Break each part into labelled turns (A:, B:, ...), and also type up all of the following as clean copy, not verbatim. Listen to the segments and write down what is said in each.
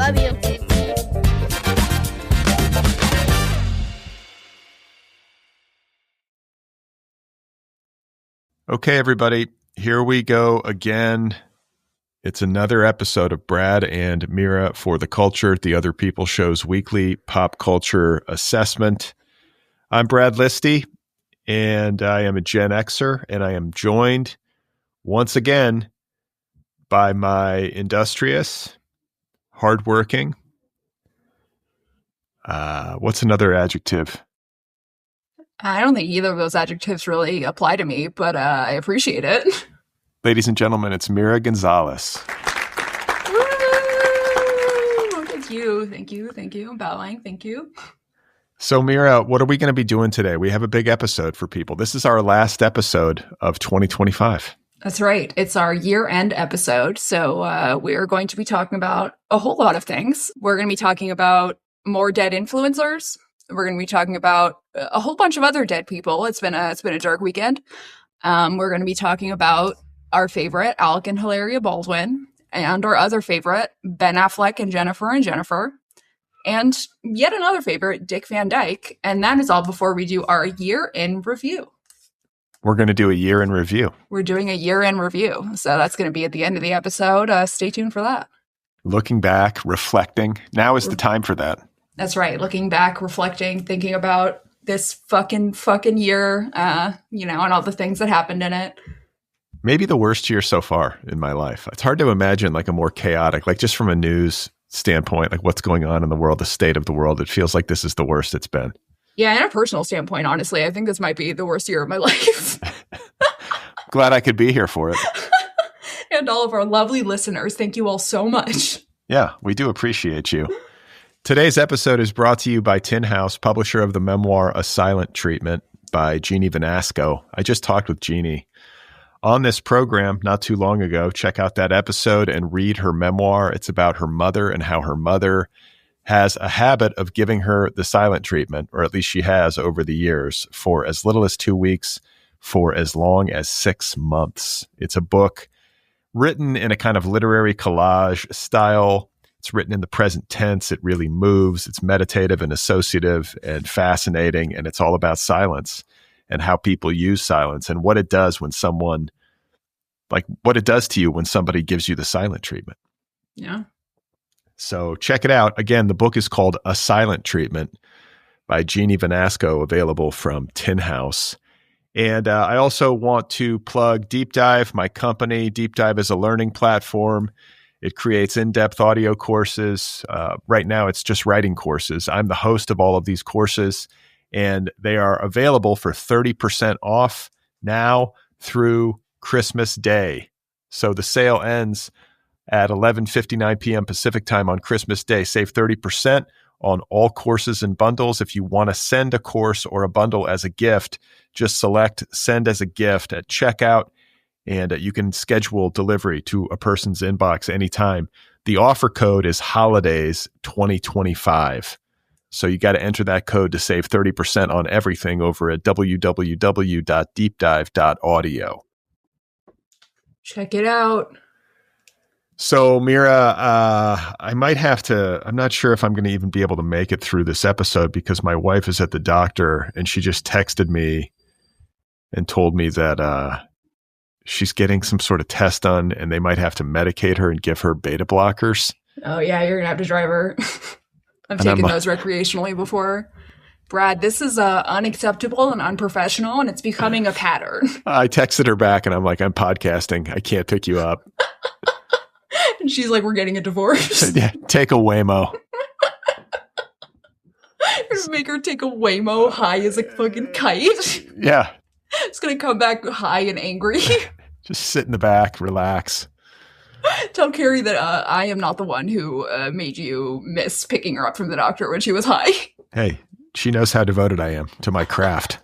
A: Love you.
B: Okay, everybody, here we go again. It's another episode of Brad and Mira for the Culture, the Otherppl Show's weekly pop culture assessment. I'm Brad Listi, and I am a Gen Xer, and I am joined once again by my industrious, hardworking, what's another adjective?
C: I don't think either of those adjectives really apply to me, but I appreciate it.
B: Ladies and gentlemen, it's Mira Gonzalez.
C: Woo! Thank you. I'm bowing. Thank you.
B: So, Mira, what are we going to be doing today? We have a big episode for people. This is our last episode of 2025.
C: That's right. It's our year-end episode. So we're going to be talking about a whole lot of things. We're going to be talking about more dead influencers. We're going to be talking about a whole bunch of other dead people. It's been a dark weekend. We're going to be talking about our favorite, Alec and Hilaria Baldwin, and our other favorite, Ben Affleck and Jennifer, and yet another favorite, Dick Van Dyke. And that is all before we do our year in review.
B: We're going to do a year in review.
C: We're doing a year in review. So that's going to be at the end of the episode. Stay tuned for that. Looking
B: back, reflecting. Now is the time for that.
C: That's right. Looking back, reflecting, thinking about this fucking year, and all the things that happened in it.
B: Maybe the worst year so far in my life. It's hard to imagine like a more chaotic, like just from a news standpoint, like what's going on in the world, the state of the world. It feels like this is the worst it's been.
C: Yeah, and a personal standpoint, honestly, I think this might be the worst year of my life.
B: Glad I could be here for it.
C: And all of our lovely listeners, thank you all so much.
B: Yeah, we do appreciate you. Today's episode is brought to you by Tin House, publisher of the memoir A Silent Treatment by Jeannie Vanasco. I just talked with Jeannie on this program not too long ago. Check out that episode and read her memoir. It's about her mother and how her mother has a habit of giving her the silent treatment, or at least she has over the years, for as little as 2 weeks, for as long as 6 months. It's a book written in a kind of literary collage style. It's written in the present tense. It really moves. It's meditative and associative and fascinating. And it's all about silence and how people use silence and what it does when someone, like what it does to you when somebody gives you the silent treatment.
C: Yeah.
B: So check it out. Again, the book is called A Silent Treatment by Jeannie Vanasco, available from Tin House. And I also want to plug Deep Dive, my company. Deep Dive is a learning platform. It creates in-depth audio courses. Right now, it's just writing courses. I'm the host of all of these courses, and they are available for 30% off now through Christmas Day. So the sale ends at 11:59 p.m. Pacific time on Christmas Day. Save 30% on all courses and bundles. If you want to send a course or a bundle as a gift, just select Send as a Gift at checkout. And you can schedule delivery to a person's inbox anytime. The offer code is Holidays 2025. So you got to enter that code to save 30% on everything over at www.deepdive.audio.
C: Check it out.
B: So Mira, I might have to, I'm not sure if I'm going to even be able to make it through this episode because my wife is at the doctor and she just texted me and told me that, she's getting some sort of test done and they might have to medicate her and give her beta blockers.
C: Oh yeah, you're going to have to drive her. I've taken those recreationally before. Brad, this is unacceptable and unprofessional, and it's becoming a pattern.
B: I texted her back and I'm like, I'm podcasting. I can't pick you up.
C: And she's like, we're getting a divorce.
B: Yeah, take a Waymo.
C: You're going to make her take a Waymo high as a fucking kite.
B: Yeah.
C: It's going to come back high and angry.
B: Just sit in the back, relax.
C: Tell Carrie that I am not the one who made you miss picking her up from the doctor when she was high.
B: Hey, she knows how devoted I am to my craft.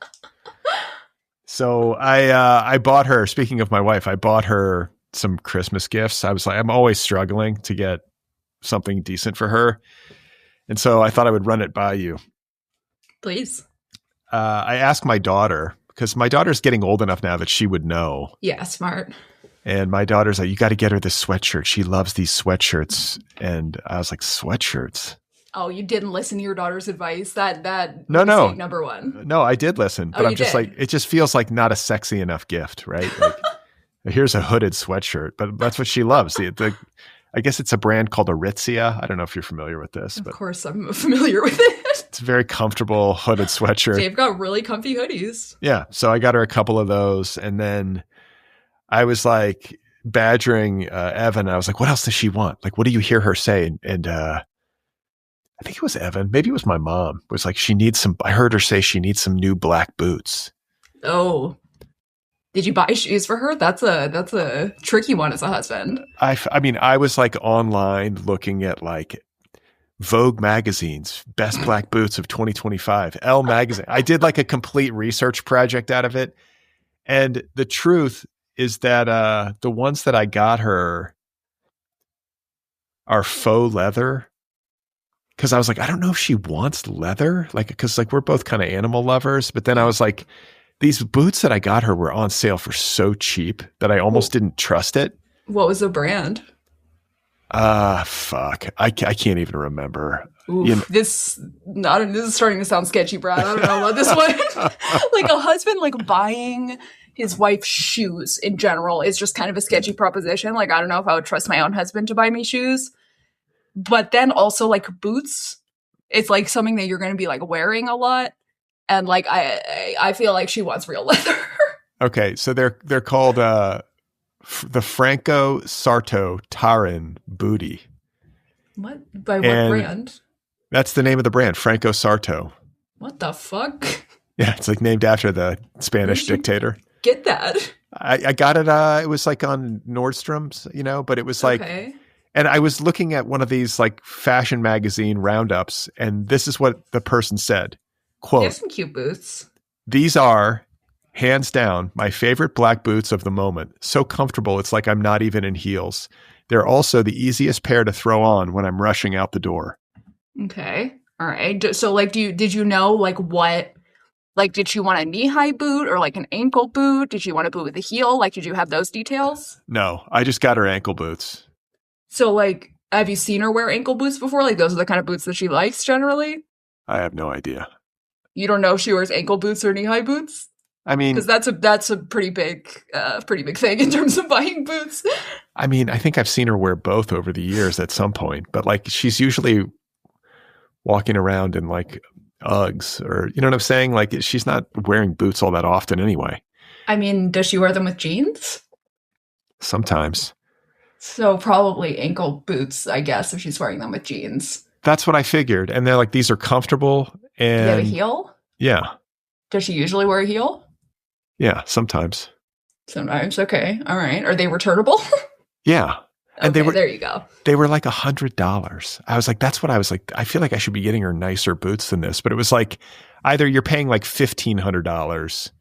B: So I bought her, speaking of my wife, I bought her some Christmas gifts. I was like, I'm always struggling to get something decent for her. And so I thought I would run it by you.
C: Please.
B: I asked my daughter, because my daughter's getting old enough now that she would know.
C: Yeah, smart.
B: And my daughter's like, you got to get her this sweatshirt. She loves these sweatshirts. And I was like, sweatshirts?
C: Oh, you didn't listen to your daughter's advice? That
B: No,
C: mistake number one.
B: No, I did listen. But I'm just like, it just feels like not a sexy enough gift, right? Like, here's a hooded sweatshirt. But that's what she loves. I guess it's a brand called Aritzia. I don't know if you're familiar with this.
C: Of course, I'm familiar with it.
B: It's a very comfortable hooded sweatshirt.
C: They've got really comfy hoodies.
B: Yeah. So I got her a couple of those. And then I was like badgering Evan. I was like, what else does she want? Like, what do you hear her say? And I think it was Evan. Maybe it was my mom. It was like, I heard her say she needs some new black boots.
C: Oh. Did you buy shoes for her? That's a tricky one as a husband.
B: I mean, I was like online looking at like Vogue magazine's best black boots of 2025, Elle magazine. I did like a complete research project out of it. And the truth is that the ones that I got her are faux leather. Cause I was like, I don't know if she wants leather. Like, cause like we're both kind of animal lovers. But then I was like, these boots that I got her were on sale for so cheap that I almost didn't trust it.
C: What was the brand?
B: Fuck. I can't even remember.
C: Oof, you know, this is starting to sound sketchy, Brad. I don't know about this one. Like a husband, like buying his wife's shoes in general is just kind of a sketchy proposition. Like, I don't know if I would trust my own husband to buy me shoes. But then also like boots, it's like something that you're going to be like wearing a lot. And like, I feel like she wants real leather.
B: Okay. So they're called, the Franco Sarto Tarin Booty.
C: What? By what brand?
B: That's the name of the brand, Franco Sarto.
C: What the fuck?
B: Yeah. It's like named after the Spanish dictator.
C: Get that.
B: I got it. It was like on Nordstrom's, but it was like, okay. And I was looking at one of these like fashion magazine roundups, and this is what the person said, quote,
C: they have some cute boots.
B: These are, hands down, my favorite black boots of the moment. So comfortable, it's like I'm not even in heels. They're also the easiest pair to throw on when I'm rushing out the door.
C: Okay. All right. So like, did you know like what, like, did she want a knee-high boot or like an ankle boot? Did she want a boot with a heel? Like, did you have those details?
B: No, I just got her ankle boots.
C: So, like, have you seen her wear ankle boots before? Like, those are the kind of boots that she likes generally?
B: I have no idea.
C: You don't know if she wears ankle boots or knee-high boots?
B: I mean...
C: Because that's a pretty big thing in terms of buying boots.
B: I mean, I think I've seen her wear both over the years at some point. But, like, she's usually walking around in, like, Uggs or... You know what I'm saying? Like, she's not wearing boots all that often anyway.
C: I mean, does she wear them with jeans?
B: Sometimes.
C: So probably ankle boots, I guess, if she's wearing them with jeans.
B: That's what I figured. And they're like, these are comfortable. And
C: do you have a heel?
B: Yeah.
C: Does she usually wear a heel?
B: Yeah, sometimes.
C: Sometimes. Okay. All right. Are they returnable?
B: Yeah. And
C: okay, there you go.
B: They were like $100. I was like, that's what I was like. I feel like I should be getting her nicer boots than this. But it was like, either you're paying like $1,500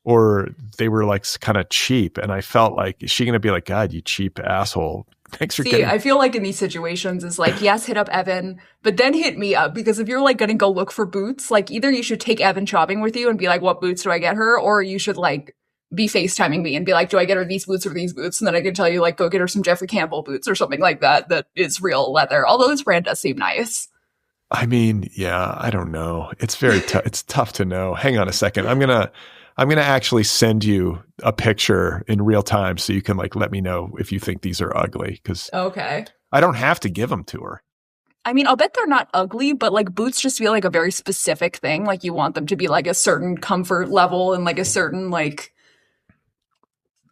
B: or they were like kind of cheap. And I felt like, is she going to be like, God, you cheap asshole. Thanks for getting...
C: I feel like in these situations is like, yes, hit up Evan, but then hit me up. Because if you're like going to go look for boots, like either you should take Evan shopping with you and be like, what boots do I get her? Or you should like be FaceTiming me and be like, do I get her these boots or these boots? And then I can tell you like, go get her some Jeffrey Campbell boots or something like that. That is real leather. Although this brand does seem nice.
B: I mean, yeah, I don't know. It's very tough. It's tough to know. Hang on a second. I'm going to actually send you a picture in real time so you can like let me know if you think these are ugly. Because
C: okay,
B: I don't have to give them to her.
C: I mean, I'll bet they're not ugly, but like boots just feel like a very specific thing. Like you want them to be like a certain comfort level and like a certain like.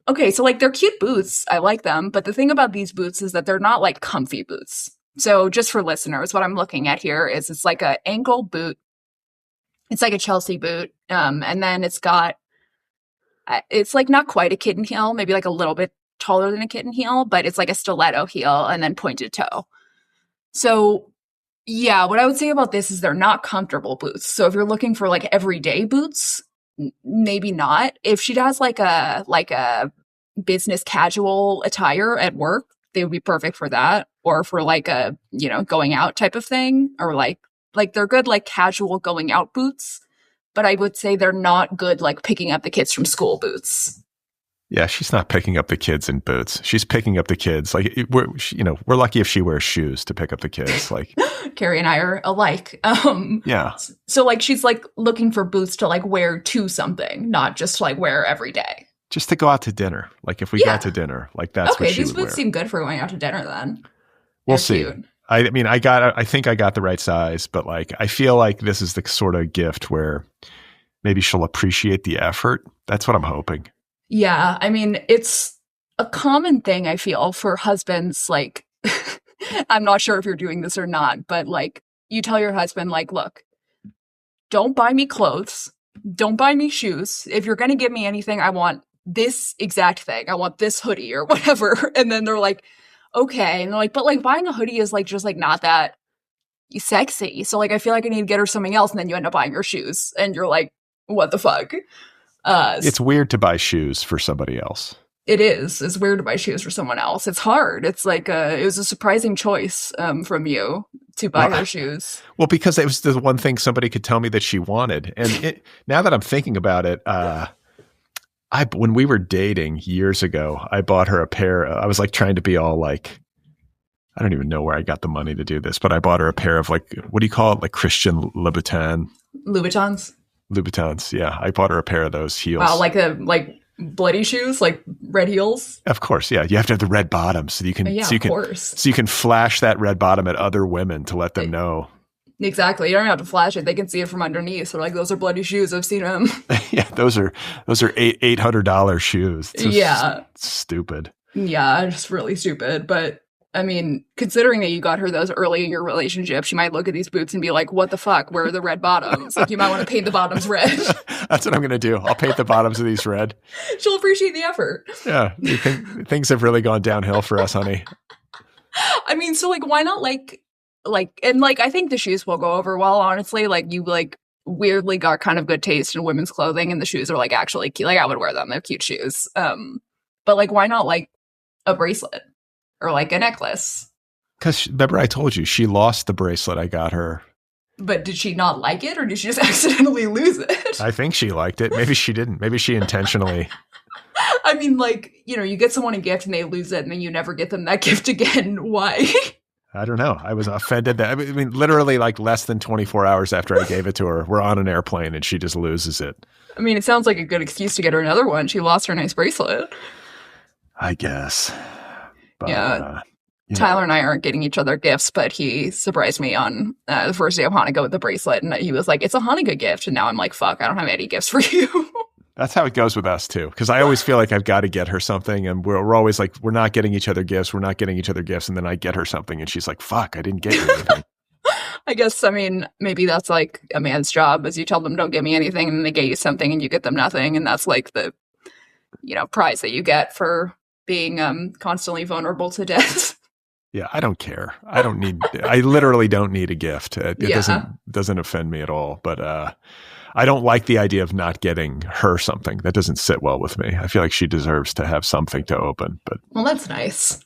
C: Okay, so like they're cute boots. I like them. But the thing about these boots is that they're not like comfy boots. So just for listeners, what I'm looking at here is it's like an ankle boot. It's like a Chelsea boot. And then it's like not quite a kitten heel, maybe like a little bit taller than a kitten heel, but it's like a stiletto heel and then pointed toe. So yeah, what I would say about this is they're not comfortable boots. So if you're looking for like everyday boots, maybe not. If she does like a business casual attire at work, they would be perfect for that. Or for like a, going out type of thing, or like they're good, like casual going out boots. But I would say they're not good, like picking up the kids from school boots.
B: Yeah, she's not picking up the kids in boots. She's picking up the kids. Like we're lucky if she wears shoes to pick up the kids. Like
C: Carrie and I are alike.
B: Yeah.
C: So like she's like looking for boots to like wear to something, not just to like wear every day.
B: Just to go out to dinner. Like if we got to dinner, like that's what she
C: these
B: would wear.
C: boots seem good for going out to dinner then.
B: We'll see. Cute. I mean, I think I got the right size, but like I feel like this is the sort of gift where maybe she'll appreciate the effort. That's what I'm hoping.
C: Yeah, I mean, it's a common thing, I feel, for husbands, like, I'm not sure if you're doing this or not, but, like, you tell your husband, like, look, don't buy me clothes, don't buy me shoes. If you're going to give me anything, I want this exact thing. I want this hoodie or whatever. And then they're like, okay. And they're like, but, like, buying a hoodie is, like, just, like, not that sexy. So, like, I feel like I need to get her something else, and then you end up buying her shoes. And you're like, what the fuck?
B: It's weird to buy shoes for somebody else.
C: It is. It's weird to buy shoes for someone else. It's hard. It's like it was a surprising choice from you to buy her shoes.
B: Well, because it was the one thing somebody could tell me that she wanted. And now that I'm thinking about it, when we were dating years ago, I bought her a pair. I was like trying to be all like, I don't even know where I got the money to do this, but I bought her a pair of like, what do you call it? Like Christian Louboutins. Louboutins, yeah. I bought her a pair of those heels.
C: Wow, like bloody shoes, like red heels.
B: Of course, yeah. You have to have the red bottoms so you can, so you can flash that red bottom at other women to let them know.
C: Exactly. You don't have to flash it; they can see it from underneath. So, like, those are bloody shoes. I've seen them.
B: Yeah, those are $800 shoes. It's stupid.
C: Yeah, just really stupid, but. I mean, considering that you got her those early in your relationship, she might look at these boots and be like, what the fuck? Where are the red bottoms? Like, you might want to paint the bottoms red.
B: That's what I'm going to do. I'll paint the bottoms of these red.
C: She'll appreciate the effort.
B: Yeah. You think things have really gone downhill for us, honey?
C: I mean, so, like, why not, and I think the shoes will go over well, honestly. Like, you, like, weirdly got kind of good taste in women's clothing, and the shoes are, like, actually cute. Like, I would wear them. They're cute shoes. But, like, why not, like, a bracelet? Or like a necklace.
B: Because remember I told you, she lost the bracelet I got her.
C: But did she not like it, or did she just accidentally lose it?
B: I think she liked it. Maybe she didn't. Maybe she intentionally.
C: I mean, like, you get someone a gift and they lose it and then you never get them that gift again. Why?
B: I don't know. I was offended that, I mean, literally like less than 24 hours after I gave it to her, we're on an airplane and she just loses it.
C: I mean, it sounds like a good excuse to get her another one. She lost her nice bracelet.
B: I guess. But,
C: yeah. Tyler and I aren't getting each other gifts, but he surprised me on the first day of Hanukkah with the bracelet. And he was like, it's a Hanukkah gift. And now I'm like, fuck, I don't have any gifts for you.
B: That's how it goes with us, too. Because I always feel like I've got to get her something. And we're always like, we're not getting each other gifts. We're not getting each other gifts. And then I get her something. And she's like, fuck, I didn't get you anything.
C: I guess, I mean, maybe that's like a man's job, is you tell them, don't get me anything. And then they get you something and you get them nothing. And that's like the, prize that you get for being constantly vulnerable to death.
B: Yeah, I don't care. I literally don't need a gift. It doesn't offend me at all. But I don't like the idea of not getting her something. That doesn't sit well with me. I feel like she deserves to have something to open. But
C: well, that's nice.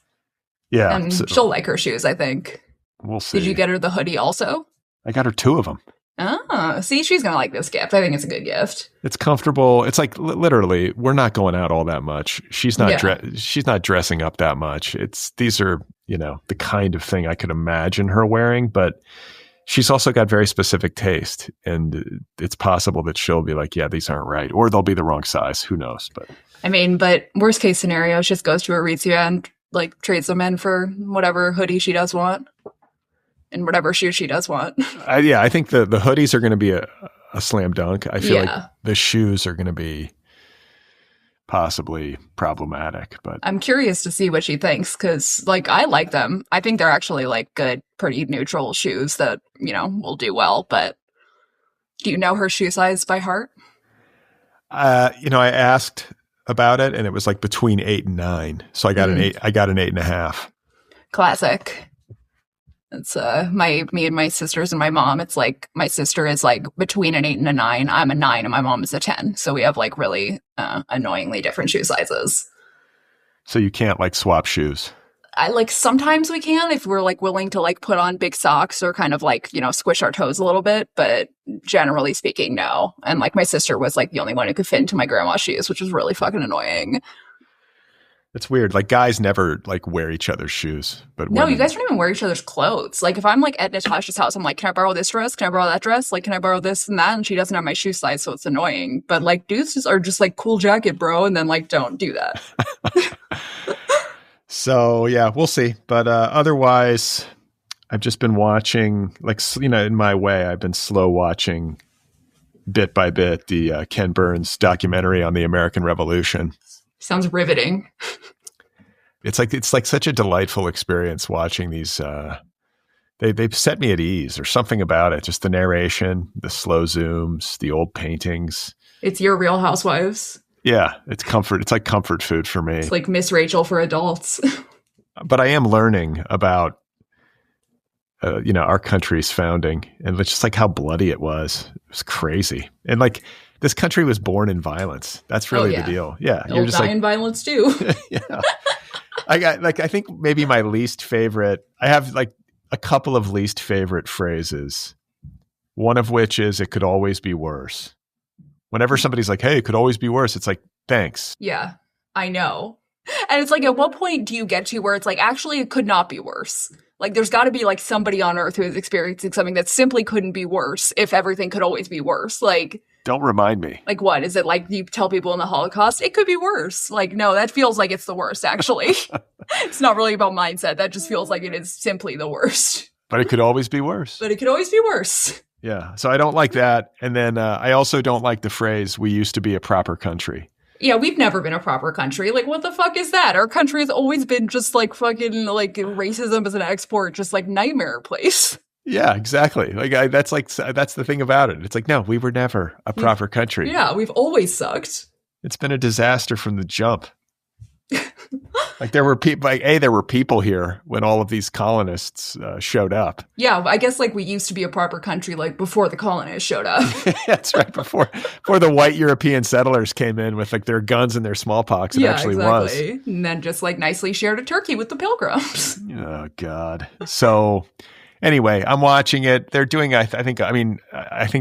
B: Yeah.
C: And she'll like her shoes, I think.
B: We'll see.
C: Did you get her the hoodie also?
B: I got her 2 of them.
C: Oh, see, she's going to like this gift. I think it's a good gift.
B: It's comfortable. It's like literally, we're not going out all that much. She's not she's not dressing up that much. These are, the kind of thing I could imagine her wearing, but she's also got very specific taste, and it's possible that she'll be like, yeah, these aren't right, or they'll be the wrong size. Who knows? But
C: I mean, but worst case scenario, she just goes to Aritzia and like trades them in for whatever hoodie she does want. And whatever shoe she does want.
B: I think the hoodies are going to be a slam dunk. I feel like the shoes are going to be possibly problematic. But
C: I'm curious to see what she thinks, because like I like them. I think they're actually like good, pretty neutral shoes that will do well. But do you know her shoe size by heart?
B: I asked about it, and it was like between 8 and 9. So I got an 8. I got an 8.5.
C: Classic. It's me and my sisters and my mom. It's like my sister is like between an 8 and a 9. I'm a 9 and my mom is a 10. So we have like really annoyingly different shoe sizes.
B: So you can't like swap shoes.
C: I like sometimes we can if we're like willing to like put on big socks or kind of like, squish our toes a little bit. But generally speaking, no. And like my sister was like the only one who could fit into my grandma's shoes, which was really fucking annoying.
B: It's weird. Like guys never like wear each other's shoes, but
C: No,
B: women,
C: you guys don't even wear each other's clothes. Like if I'm like at Natasha's house, I'm like, can I borrow this dress? Can I borrow that dress? Like, can I borrow this and that? And she doesn't have my shoe size, so it's annoying. But like dudes just are just like, cool jacket, bro, and then like don't do that.
B: So yeah, we'll see. But otherwise, I've just been watching, like, in my way, I've been slow watching bit by bit the Ken Burns documentary on the American Revolution.
C: Sounds riveting.
B: It's like such a delightful experience watching these. They've set me at ease. There's something about it, just the narration, the slow zooms, the old paintings.
C: It's your Real Housewives.
B: Yeah, it's comfort. It's like comfort food for me.
C: It's like Miss Rachel for adults.
B: But I am learning about, our country's founding and just like how bloody it was. It was crazy. And like this country was born in violence. That's really the deal. Yeah.
C: You'll die in violence too.
B: Yeah. I think maybe my least favorite, I have like a couple of least favorite phrases. One of which is, it could always be worse. Whenever somebody's like, hey, it could always be worse, it's like, thanks.
C: Yeah, I know. And it's like, at what point do you get to where it's like, actually, it could not be worse? Like, there's got to be like somebody on Earth who is experiencing something that simply couldn't be worse if everything could always be worse. Like,
B: don't remind me.
C: Like, what? Is it like you tell people in the Holocaust, it could be worse? Like, no, that feels like it's the worst, actually. It's not really about mindset. That just feels like it is simply the worst.
B: But it could always be worse.
C: But it could always be worse.
B: Yeah. So I don't like that. And then I also don't like the phrase, we used to be a proper country.
C: Yeah, we've never been a proper country. Like, what the fuck is that? Our country has always been just like fucking like racism as an export, just like nightmare place.
B: Yeah, exactly. Like that's the thing about it. It's like, no, we were never a proper country.
C: Yeah, we've always sucked.
B: It's been a disaster from the jump. Like there were people here when all of these colonists showed up.
C: Yeah, I guess like we used to be a proper country like before the colonists showed up.
B: That's right, before the white European settlers came in with like their guns and their smallpox. It actually
C: exactly.
B: was.
C: And then just like nicely shared a turkey with the pilgrims.
B: Oh God. So anyway, I'm watching it. They're doing, I think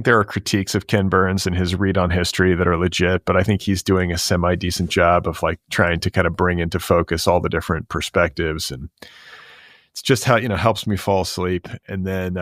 B: there are critiques of Ken Burns and his read on history that are legit, but I think he's doing a semi-decent job of like trying to kind of bring into focus all the different perspectives. And it's just how, helps me fall asleep. And then,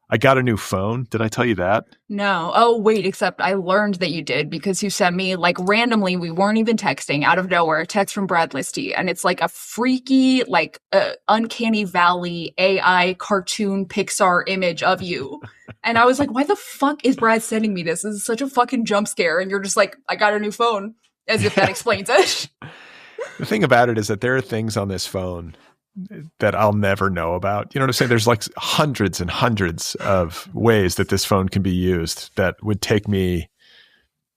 B: I got a new phone. Did I tell you that?
C: No. Oh, wait, except I learned that you did because you sent me, like, randomly, we weren't even texting, out of nowhere, a text from Brad Listi. And it's like a freaky, like, uncanny valley AI cartoon Pixar image of you. And I was like, why the fuck is Brad sending me this? This is such a fucking jump scare. And you're just like, I got a new phone, as if that explains it.
B: The thing about it is that there are things on this phone that I'll never know about. You know what I'm saying? There's like hundreds and hundreds of ways that this phone can be used that would take me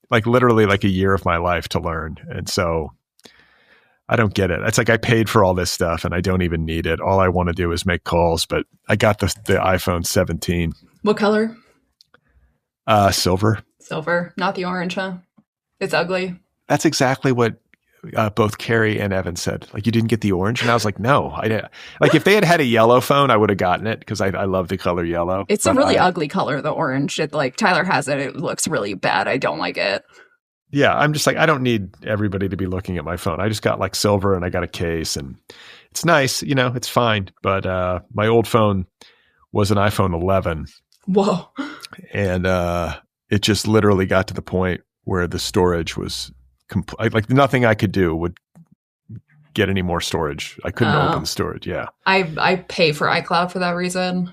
B: like literally like a year of my life to learn. And so I don't get it. It's like I paid for all this stuff and I don't even need it. All I want to do is make calls, but I got the iPhone 17.
C: What color?
B: Silver.
C: Silver, not the orange, huh? It's ugly.
B: That's exactly what both Carrie and Evan said. Like, you didn't get the orange? And I was like, no. I didn't. Like, if they had a yellow phone, I would have gotten it because I love the color yellow.
C: It's a really ugly color, the orange. Like, Tyler has it. It looks really bad. I don't like it.
B: Yeah, I'm just like, I don't need everybody to be looking at my phone. I just got like silver and I got a case and it's nice. It's fine. But my old phone was an iPhone 11.
C: Whoa.
B: And it just literally got to the point where the storage was like nothing I could do would get any more storage. I couldn't open the storage. Yeah.
C: I pay for iCloud for that reason.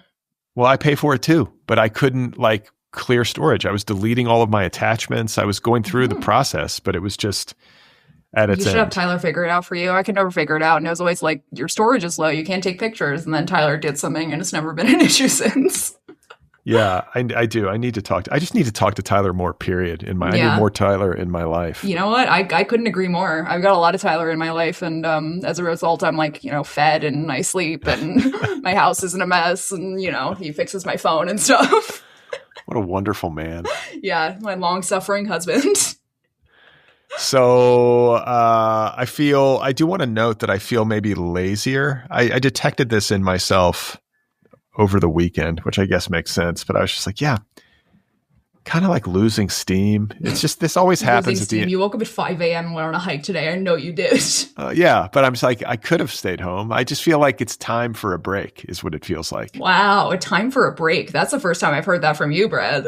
B: Well, I pay for it too, but I couldn't like clear storage. I was deleting all of my attachments. I was going through the process, but it was just at its end. You should
C: have Tyler figure it out for you. I can never figure it out. And it was always like, your storage is low. You can't take pictures. And then Tyler did something and it's never been an issue since.
B: Yeah, I do. I just need to talk to Tyler more, period. I need more Tyler in my life.
C: You know what? I couldn't agree more. I've got a lot of Tyler in my life. And as a result, I'm like, fed and I sleep and my house isn't a mess. And, he fixes my phone and stuff.
B: What a wonderful man.
C: Yeah, my long-suffering husband.
B: So I do want to note that I feel maybe lazier. I detected this in myself over the weekend, which I guess makes sense. But I was just like, yeah, kind of like losing steam. It's just, this always happens at the end.
C: You woke up at 5 a.m. and went on a hike today. I know you did.
B: Yeah, but I'm just like, I could have stayed home. I just feel like it's time for a break is what it feels like.
C: Wow, a time for a break. That's the first time I've heard that from you, Brad.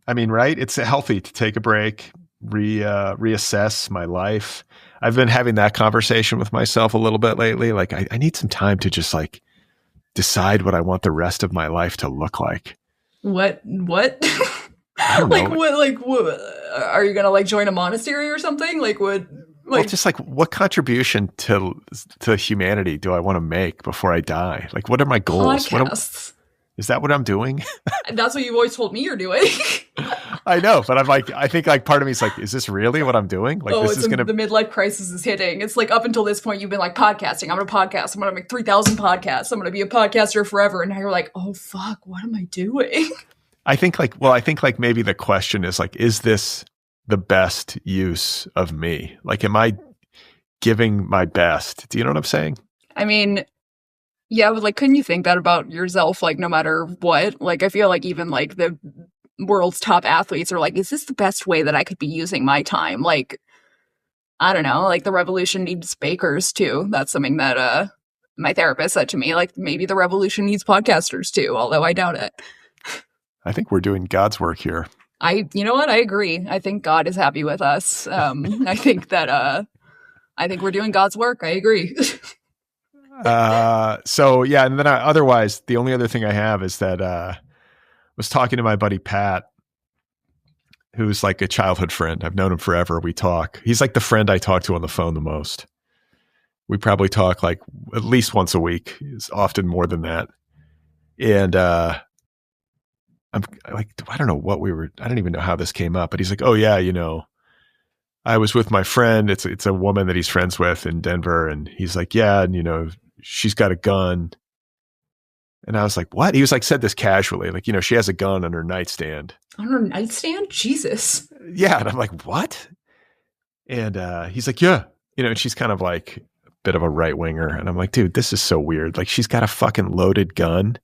B: I mean, right? It's healthy to take a break, reassess my life. I've been having that conversation with myself a little bit lately. Like, I need some time to just like decide what I want the rest of my life to look like.
C: What?
B: I don't know.
C: What, are you going to like join a monastery or something? Like what? Like,
B: well, just like what contribution to humanity do I want to make before I die? Like, what are my goals?
C: Podcasts.
B: Is that what I'm doing?
C: That's what you've always told me you're doing.
B: I know, but I'm like, I think like part of me is like, is this really what I'm doing? Like, this is
C: the midlife crisis is hitting. It's like up until this point, you've been like podcasting. I'm going to podcast. I'm going to make 3,000 podcasts. I'm going to be a podcaster forever. And now you're like, oh fuck, what am I doing?
B: I think like maybe the question is like, is this the best use of me? Like, am I giving my best? Do you know what I'm saying?
C: I mean, yeah, but like, couldn't you think that about yourself? Like, no matter what, like, I feel like even like the world's top athletes are like, is this the best way that I could be using my time? Like, I don't know, like the revolution needs bakers too. That's something that my therapist said to me, like maybe the revolution needs podcasters too, although I doubt it.
B: I think we're doing God's work here.
C: You know what? I agree. I think God is happy with us. I think we're doing God's work. I agree.
B: So yeah. And then otherwise, the only other thing I have is that, was talking to my buddy, Pat, who's like a childhood friend. I've known him forever. We talk. He's like the friend I talk to on the phone the most. We probably talk like at least once a week. It's often more than that. And, I'm like, I don't know I don't even know how this came up, but he's like, oh yeah, I was with my friend. It's a woman that he's friends with in Denver. And he's like, yeah. And she's got a gun. And I was like, what? He was like, said this casually. Like, she has a gun on her nightstand.
C: On her nightstand? Jesus.
B: Yeah. And I'm like, what? And he's like, yeah. And she's kind of like a bit of a right winger. And I'm like, dude, this is so weird. Like, she's got a fucking loaded gun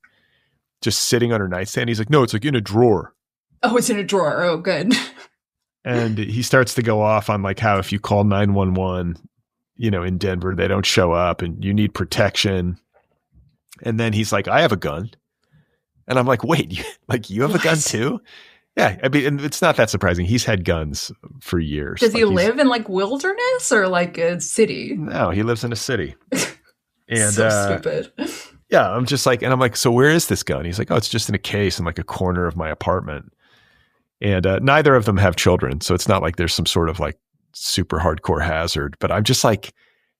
B: just sitting on her nightstand. He's like, no, it's like in a drawer.
C: Oh, it's in a drawer. Oh, good.
B: And he starts to go off on like how if you call 911, in Denver, they don't show up and you need protection. And then he's like, I have a gun. And I'm like, wait, you have a gun too? Yeah. I mean, and it's not that surprising. He's had guns for years.
C: Does he live in like wilderness or like a city?
B: No, he lives in a city. And
C: so stupid.
B: Yeah. I'm just like, and I'm like, so where is this gun? He's like, oh, it's just in a case in like a corner of my apartment. And neither of them have children. So it's not like there's some sort of like super hardcore hazard, but I'm just like,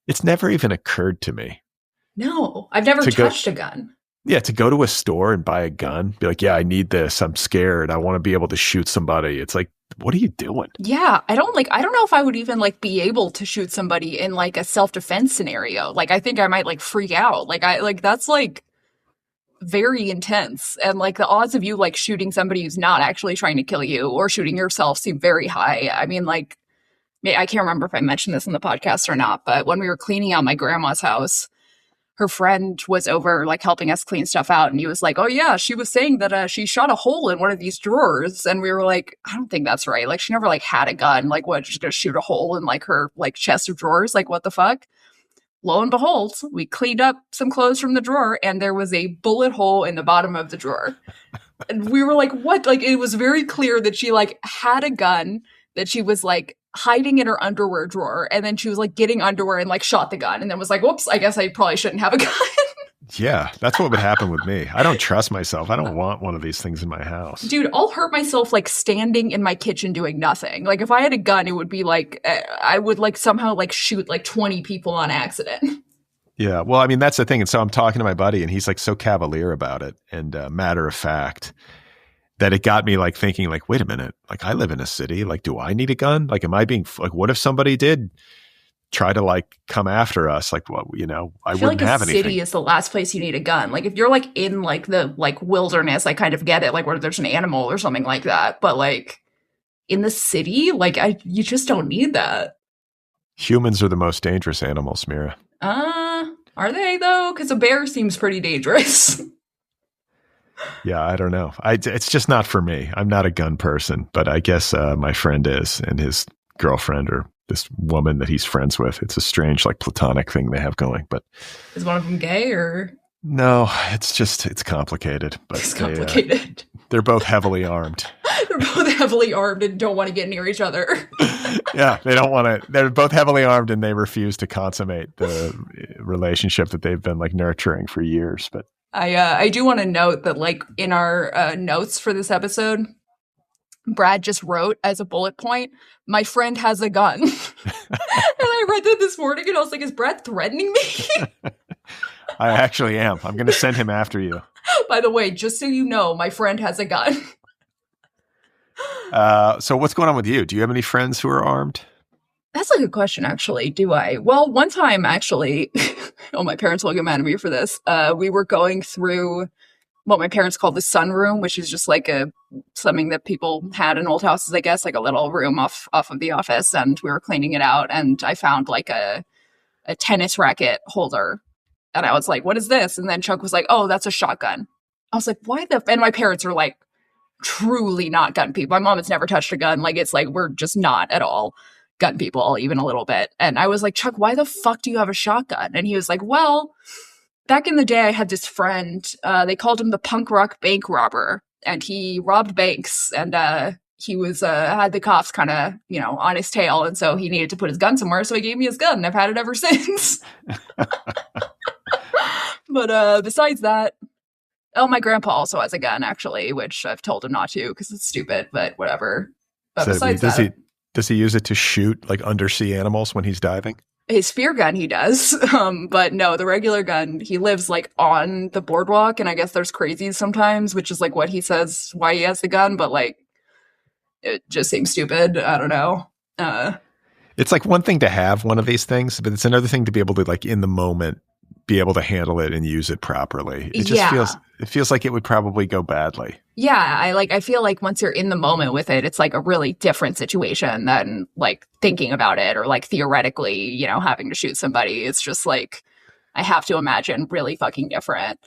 B: it's never even occurred to me.
C: No, I've never touched a gun.
B: Yeah, to go to a store and buy a gun, be like, yeah, I need this. I'm scared. I want to be able to shoot somebody. It's like, what are you doing?
C: Yeah, I don't know if I would even like be able to shoot somebody in like a self-defense scenario. Like, I think I might like freak out. That's like very intense. And like the odds of you like shooting somebody who's not actually trying to kill you or shooting yourself seem very high. I mean, like, I can't remember if I mentioned this in the podcast or not, but when we were cleaning out my grandma's house, her friend was over like helping us clean stuff out. And he was like, oh yeah, she was saying that she shot a hole in one of these drawers. And we were like, I don't think that's right. Like, she never like had a gun. Like, what, she's gonna shoot a hole in like her like chest of drawers? Like, what the fuck? Lo and behold, we cleaned up some clothes from the drawer and there was a bullet hole in the bottom of the drawer. And we were like, what? Like, it was very clear that she like had a gun, that she was like hiding in her underwear drawer, and then she was like getting underwear and like shot the gun and then was like, whoops, I guess I probably shouldn't have a gun.
B: Yeah, that's what would happen with me. I don't trust myself. I don't want one of these things in my house.
C: Dude, I'll hurt myself like standing in my kitchen doing nothing. Like, if I had a gun, it would be like I would like somehow like shoot like 20 people on accident.
B: Yeah, well, I mean, that's the thing. And so I'm talking to my buddy and he's like so cavalier about it and matter of fact, that it got me like thinking like, wait a minute, like I live in a city. Like, do I need a gun? Like, am I being like, what if somebody did try to like come after us? Like, well, I wouldn't
C: like
B: have anything.
C: A city is the last place you need a gun. Like, if you're like in like the like wilderness, I kind of get it. Like, where there's an animal or something like that. But like in the city, like you just don't need that.
B: Humans are the most dangerous animals, Mira.
C: Are they though? Because a bear seems pretty dangerous.
B: Yeah, I don't know. It's just not for me. I'm not a gun person, but I guess my friend is, and his girlfriend or this woman that he's friends with. It's a strange, like, platonic thing they have going. But
C: is one of them gay or?
B: No, it's complicated. But
C: it's complicated.
B: They're both heavily armed.
C: They're both heavily armed and don't want to get near each other.
B: Yeah, they don't want to. They're both heavily armed and they refuse to consummate the relationship that they've been like nurturing for years. But
C: I do want to note that, like, in our notes for this episode, Brad just wrote as a bullet point, "My friend has a gun." And I read that this morning and I was like, is Brad threatening me?
B: I actually am. I'm going to send him after you.
C: By the way, just so you know, my friend has a gun.
B: So what's going on with you? Do you have any friends who are armed?
C: That's a good question, actually. Do I? Well, one time, actually, oh, my parents will get mad at me for this. We were going through what my parents called the sunroom, which is just like something that people had in old houses, I guess, like a little room off of the office. And we were cleaning it out, and I found like a tennis racket holder. And I was like, what is this? And then Chuck was like, oh, that's a shotgun. I was like, why the? And my parents are like, truly not gun people. My mom has never touched a gun. Like, it's like, we're just not at all gun people, even a little bit. And I was like, Chuck, why the fuck do you have a shotgun? And he was like, well, back in the day, I had this friend, they called him the punk rock bank robber, and he robbed banks, and he was had the cops kind of, on his tail, and so he needed to put his gun somewhere, so he gave me his gun, and I've had it ever since. But besides that, my grandpa also has a gun, actually, which I've told him not to because it's stupid, but whatever. But
B: So
C: besides
B: does he use it to shoot like undersea animals when he's diving?
C: his spear gun, he does. But no, the regular gun, he lives like on the boardwalk, and I guess there's crazies sometimes, which is like what he says why he has the gun, but like it just seems stupid. I don't know.
B: It's like one thing to have one of these things, but it's another thing to be able to, like, in the moment, be able to handle it and use it properly. It just feels like it would probably go badly.
C: Yeah, I feel like once you're in the moment with it, it's like a really different situation than like thinking about it or like theoretically, having to shoot somebody. It's just like, I have to imagine really fucking different.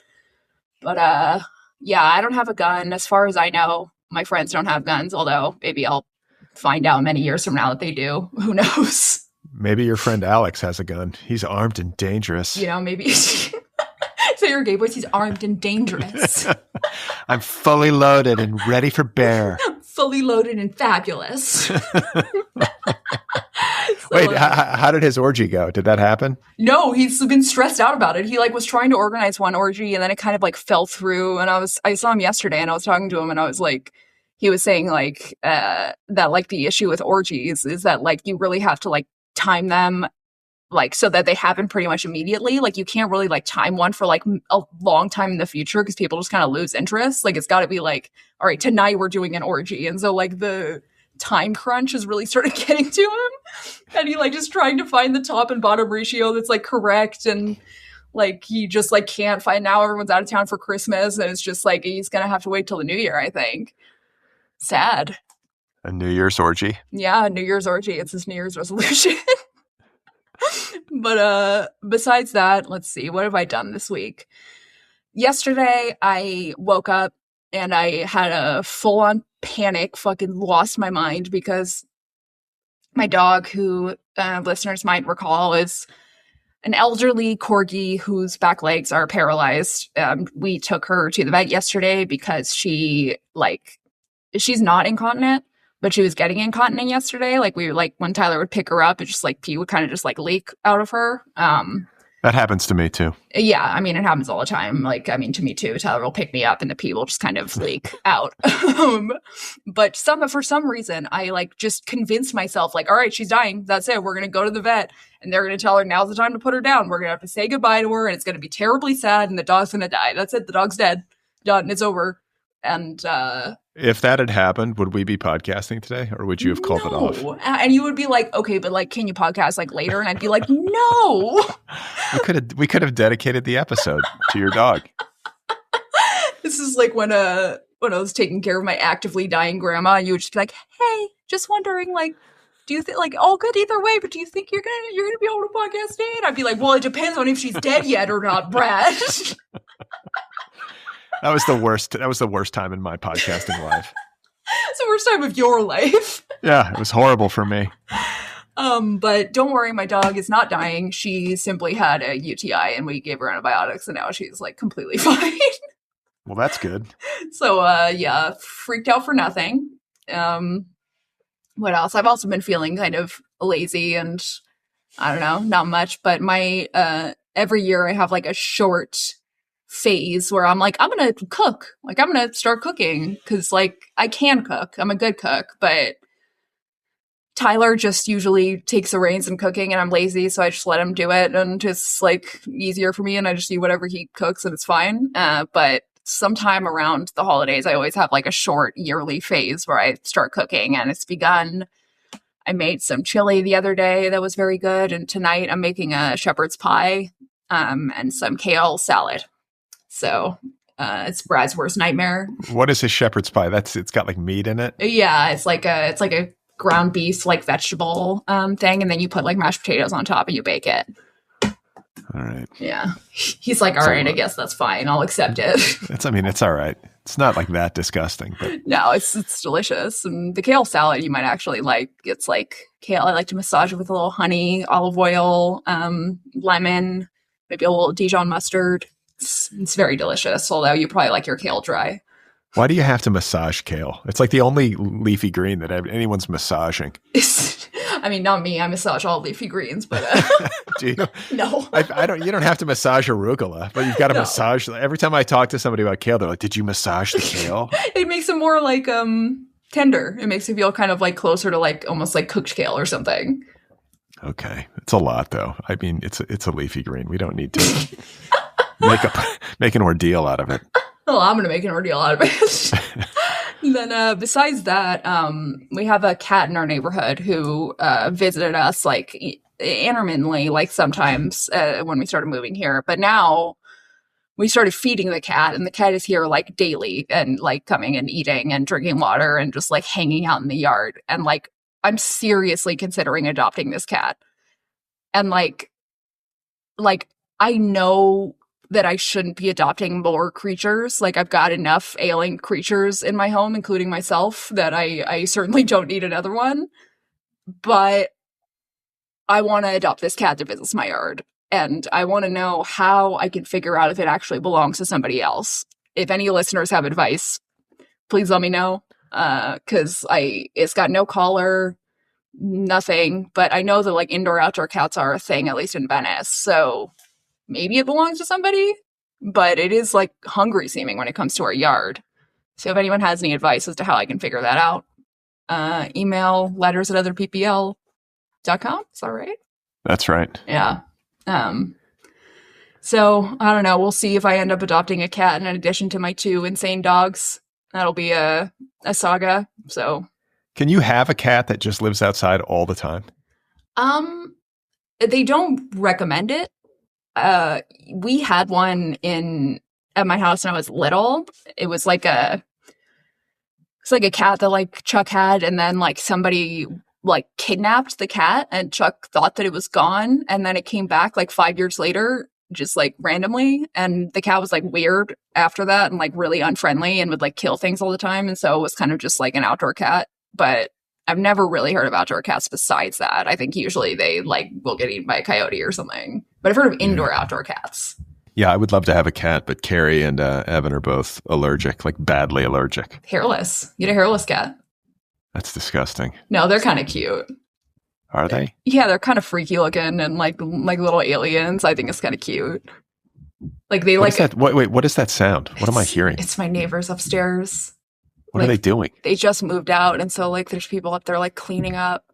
C: But yeah, I don't have a gun. As far as I know, my friends don't have guns, although maybe I'll find out many years from now that they do. Who knows?
B: Maybe your friend Alex has a gun. He's armed and dangerous.
C: Maybe. So your gay voice, he's armed and dangerous.
B: I'm fully loaded and ready for bear.
C: Fully loaded and fabulous.
B: Wait, how did his orgy go? Did that happen?
C: No, he's been stressed out about it. He like was trying to organize one orgy and then it kind of like fell through. And I saw him yesterday and I was talking to him and I was like, he was saying like that like the issue with orgies is that like you really have to like time them like so that they happen pretty much immediately. Like you can't really like time one for like a long time in the future because people just kind of lose interest. Like it's got to be like, all right, tonight we're doing an orgy. And so like the time crunch has really started getting to him. And he like just trying to find the top and bottom ratio that's like correct. And like he just like can't find, now everyone's out of town for Christmas. And it's just like he's going to have to wait till the new year, I think. Sad.
B: A New Year's orgy?
C: Yeah, a New Year's orgy. It's his New Year's resolution. But besides that, let's see. What have I done this week? Yesterday, I woke up and I had a full-on panic, fucking lost my mind because my dog, who listeners might recall, is an elderly corgi whose back legs are paralyzed. We took her to the vet yesterday because she's not incontinent, but she was getting incontinent yesterday. Like we were like when Tyler would pick her up, it just like pee would kind of just like leak out of her.
B: That happens to me too.
C: Yeah, I mean it happens all the time. Like I mean to me too. Tyler will pick me up and the pee will just kind of leak out. But for some reason I like just convinced myself like, all right, she's dying. That's it. We're gonna go to the vet and they're gonna tell her now's the time to put her down. We're gonna have to say goodbye to her and it's gonna be terribly sad and the dog's gonna die. That's it. The dog's dead. Done. It's over. And
B: if that had happened, would we be podcasting today or would you have called it off?
C: And you would be like, okay, but like, can you podcast like later? And I'd be like, no.
B: We could have dedicated the episode to your dog.
C: This is like when I was taking care of my actively dying grandma, you would just be like, hey, just wondering, like, do you think like all good either way, but do you think you're gonna be able to podcast today? And I'd be like, well, it depends on if she's dead yet or not, Brad.
B: That was the worst. That was the worst time in my podcasting life.
C: It's the worst time of your life.
B: Yeah, it was horrible for me.
C: But don't worry, my dog is not dying. She simply had a UTI and we gave her antibiotics and now she's like completely fine.
B: Well, that's good.
C: So, yeah, freaked out for nothing. What else? I've also been feeling kind of lazy and I don't know, not much, but my, every year I have like a short phase where I'm like, I'm going to cook. Like, I'm going to start cooking because like I can cook. I'm a good cook, but Tyler just usually takes the reins in cooking and I'm lazy. So I just let him do it and it's like easier for me and I just eat whatever he cooks and it's fine. But sometime around the holidays, I always have like a short yearly phase where I start cooking and it's begun. I made some chili the other day that was very good. And tonight I'm making a shepherd's pie and some kale salad. So it's Brad's worst nightmare.
B: What is a shepherd's pie? It's got like meat in it?
C: Yeah, it's like a ground beef like vegetable thing. And then you put like mashed potatoes on top and you bake it.
B: All right.
C: Yeah. He's like, all right, I guess that's fine. I'll accept it.
B: It's all right. It's not like that disgusting, but
C: no, it's delicious. And the kale salad you might actually like. It's like kale. I like to massage it with a little honey, olive oil, lemon, maybe a little Dijon mustard. It's very delicious, although you probably like your kale dry.
B: Why do you have to massage kale? It's like the only leafy green that anyone's massaging.
C: I mean, not me. I massage all leafy greens, but
B: do you?
C: No,
B: I don't. You don't have to massage arugula, but you've got to massage. Every time I talk to somebody about kale, they're like, "Did you massage the kale?"
C: It makes it more like tender. It makes it feel kind of like closer to like almost like cooked kale or something.
B: Okay, it's a lot though. I mean, it's a leafy green. We don't need to make an ordeal out of it.
C: Well, I'm going to make an ordeal out of it. And then besides that, we have a cat in our neighborhood who visited us like intermittently, like sometimes when we started moving here. But now we started feeding the cat and the cat is here like daily and like coming and eating and drinking water and just like hanging out in the yard. And like, I'm seriously considering adopting this cat. And like I know that I shouldn't be adopting more creatures. Like I've got enough ailing creatures in my home, including myself, that I certainly don't need another one. But I want to adopt this cat that visits my yard. And I want to know how I can figure out if it actually belongs to somebody else. If any listeners have advice, please let me know. Cause it's got no collar, nothing, but I know that like indoor outdoor cats are a thing, at least in Venice. So maybe it belongs to somebody, but it is like hungry seeming when it comes to our yard. So if anyone has any advice as to how I can figure that out, email letters@otherppl.com. Is that right?
B: That's right.
C: Yeah. So I don't know. We'll see if I end up adopting a cat in addition to my 2 insane dogs. That'll be a saga. So
B: can you have a cat that just lives outside all the time?
C: They don't recommend it. We had one at my house when I was little. It was like it's like a cat that like Chuck had, and then like somebody like kidnapped the cat and Chuck thought that it was gone. And then it came back like 5 years later, just like randomly. And the cat was like weird after that and like really unfriendly and would like kill things all the time. And so it was kind of just like an outdoor cat, but I've never really heard of outdoor cats besides that. I think usually they like will get eaten by a coyote or something. But I've heard of indoor outdoor cats. Yeah,
B: I would love to have a cat, but Carrie and Evan are both allergic, like badly allergic.
C: Hairless. Get a hairless cat.
B: That's disgusting.
C: No, they're kind of cute.
B: Are they?
C: Yeah, they're kind of freaky looking and like little aliens. I think it's kind of cute. Like they
B: what like. Wait, what is that sound? What am I hearing?
C: It's my neighbors upstairs.
B: What are they doing?
C: They just moved out, and so like there's people up there like cleaning up.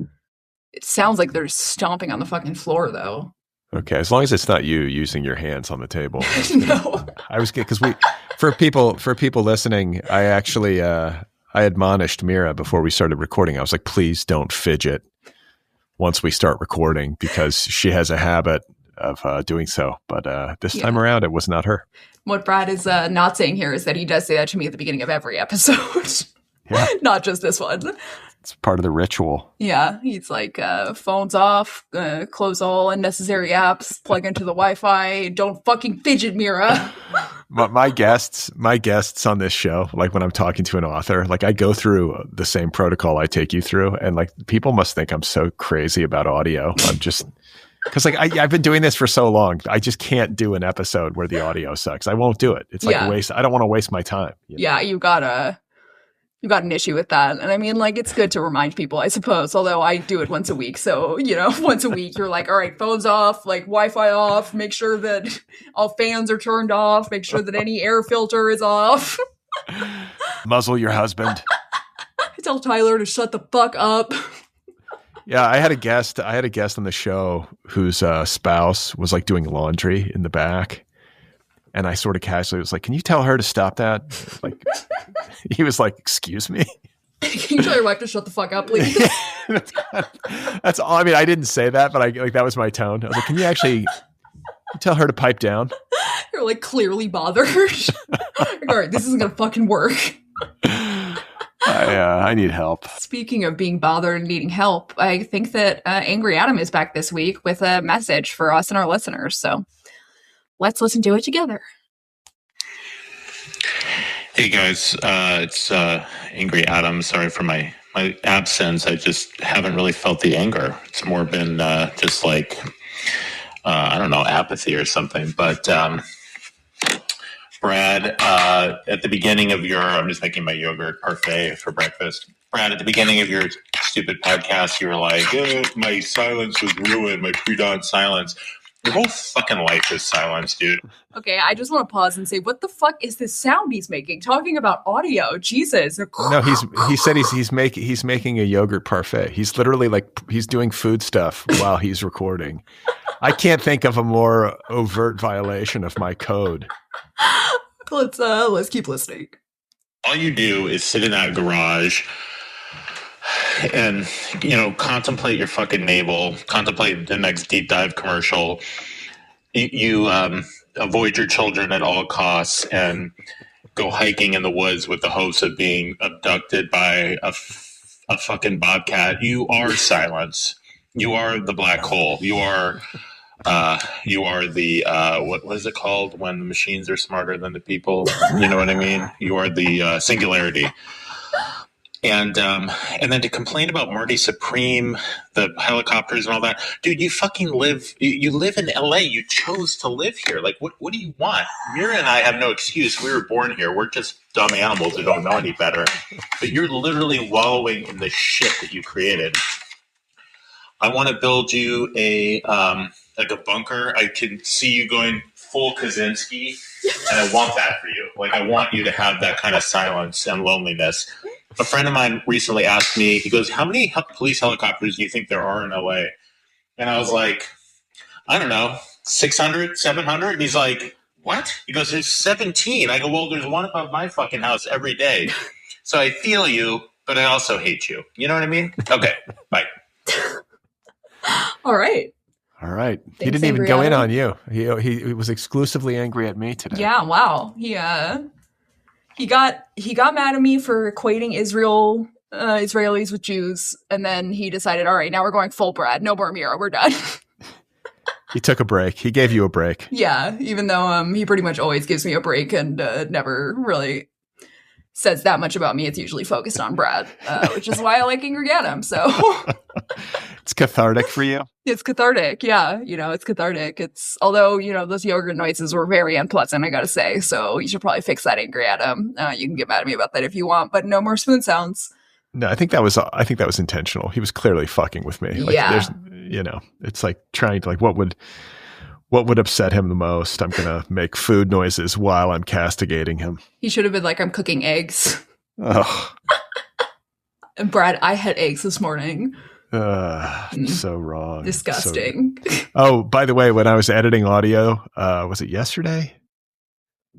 C: It sounds like they're stomping on the fucking floor, though.
B: Okay, as long as it's not you using your hands on the table.
C: No,
B: I was because for people listening, I actually I admonished Mira before we started recording. I was like, please don't fidget once we start recording because she has a habit of doing so. But this time around, it was not her.
C: What Brad is not saying here is that he does say that to me at the beginning of every episode.
B: Yeah.
C: Not just this one.
B: It's part of the ritual.
C: Yeah. He's like, phones off, close all unnecessary apps, plug into the Wi-Fi. Don't fucking fidget, Mira.
B: my guests on this show, like when I'm talking to an author, like I go through the same protocol I take you through, and like people must think I'm so crazy about audio. I'm just because like I've been doing this for so long, I just can't do an episode where the audio sucks. I won't do it. It's like a waste. I don't want to waste my time. You know?
C: Yeah, you got an issue with that. And I mean, like, it's good to remind people, I suppose, although I do it once a week. So, once a week, you're like, all right, phones off, like Wi-Fi off, make sure that all fans are turned off, make sure that any air filter is off.
B: Muzzle your husband.
C: Tell Tyler to shut the fuck up.
B: Yeah, I had a guest on the show whose spouse was like doing laundry in the back. And I sort of casually was like, can you tell her to stop that? Like, he was like, excuse me?
C: Can you tell your wife to shut the fuck up, please?
B: That's all. I mean, I didn't say that, but that was my tone. I was like, can you actually tell her to pipe down?
C: You're like clearly bothered. All right, this isn't going to fucking work.
B: I need help.
C: Speaking of being bothered and needing help, I think that Angry Adam is back this week with a message for us and our listeners. So let's listen to it together.
A: Hey guys, it's Angry Adam. Sorry for my absence. I just haven't really felt the anger. It's more been just like, I don't know, apathy or something. But Brad, at the beginning of I'm just making my yogurt parfait for breakfast. Brad, at the beginning of your stupid podcast, you were like, my silence was ruined, my pre-dawn silence. Your whole fucking life is silence, dude.
C: Okay, I just want to pause and say, what the fuck is this sound he's making? Talking about audio, Jesus.
B: No, he said he's making a yogurt parfait. He's literally like he's doing food stuff while he's recording. I can't think of a more overt violation of my code.
C: Let's keep listening.
A: All you do is sit in that garage and, contemplate your fucking navel, contemplate the next deep dive commercial. You avoid your children at all costs and go hiking in the woods with the hopes of being abducted by a fucking bobcat. You are silence. You are the black hole. You are the what is it called when the machines are smarter than the people? You know what I mean? You are the singularity. And then to complain about Marty Supreme, the helicopters and all that, dude, you fucking live in LA. You chose to live here. Like, what do you want? Mira and I have no excuse. We were born here. We're just dumb animals who don't know any better. But you're literally wallowing in the shit that you created. I want to build you a bunker. I can see you going full Kaczynski, and I want that for you. Like, I want you to have that kind of silence and loneliness. A friend of mine recently asked me, he goes, how many police helicopters do you think there are in LA? And I was like, I don't know, 600, 700? And he's like, what? He goes, there's 17. I go, well, there's one above my fucking house every day. So I feel you, but I also hate you. You know what I mean? Okay, bye.
C: All right.
B: Thanks, he didn't even go in on you. He was exclusively angry at me today.
C: Yeah, wow. He got mad at me for equating Israelis with Jews, and then he decided, all right, now we're going full Brad. No more Mira. We're done.
B: He took a break. He gave you a break.
C: Yeah, even though he pretty much always gives me a break and never really says that much about me. It's usually focused on Brad, which is why I like Angry Adam. So
B: it's cathartic for you.
C: It's cathartic. Yeah. It's cathartic. Although, those yogurt noises were very unpleasant, I gotta say. So you should probably fix that, Angry Adam. You can get mad at me about that if you want, but no more spoon sounds.
B: No, I think that was intentional. He was clearly fucking with me. Like,
C: yeah.
B: It's like trying to like, what would upset him the most? I'm going to make food noises while I'm castigating him.
C: He should have been like, I'm cooking eggs.
B: Oh.
C: And Brad, I had eggs this morning.
B: So wrong.
C: Disgusting.
B: Oh, by the way, when I was editing audio, was it yesterday?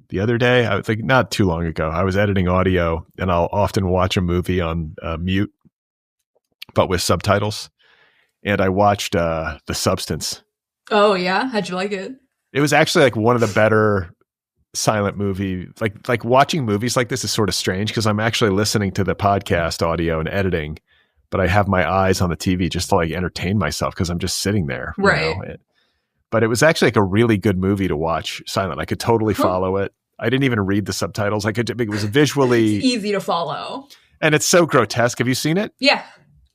B: The other day? I think not too long ago. I was editing audio, and I'll often watch a movie on mute, but with subtitles. And I watched The Substance.
C: Oh, yeah? How'd you like it?
B: It was actually like one of the better silent movie. Like watching movies like this is sort of strange because I'm actually listening to the podcast audio and editing, but I have my eyes on the TV just to like entertain myself because I'm just sitting there.
C: Right.
B: But it was actually like a really good movie to watch silent. I could totally follow it. I didn't even read the subtitles. It was visually
C: It's easy to follow.
B: And it's so grotesque. Have you seen it?
C: Yeah.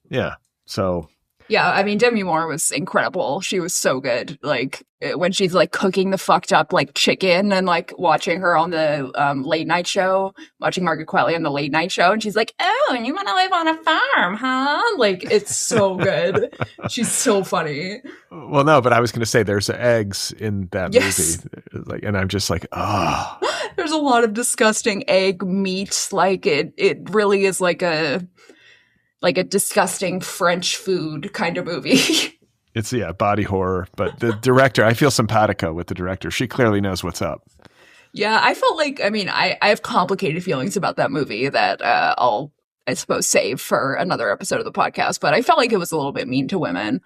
B: Yeah. So.
C: Yeah, I mean, Demi Moore was incredible. She was so good. Like, when she's, like, cooking the fucked up, like, chicken and, like, watching her on the late night show, watching Margaret Qualley on the late night show, and she's like, oh, and you want to live on a farm, huh? Like, it's so good. She's so funny.
B: Well, no, but I was going to say there's eggs in that
C: Yes.
B: movie. Like, and I'm just like, ah. Oh.
C: There's a lot of disgusting egg meat. Like, it really is like a disgusting French food kind of movie.
B: It's, body horror. But the director, I feel simpatico with the director. She clearly knows what's up.
C: Yeah, I felt like, I mean, I have complicated feelings about that movie that I'll, I suppose, save for another episode of the podcast. But I felt like it was a little bit mean to women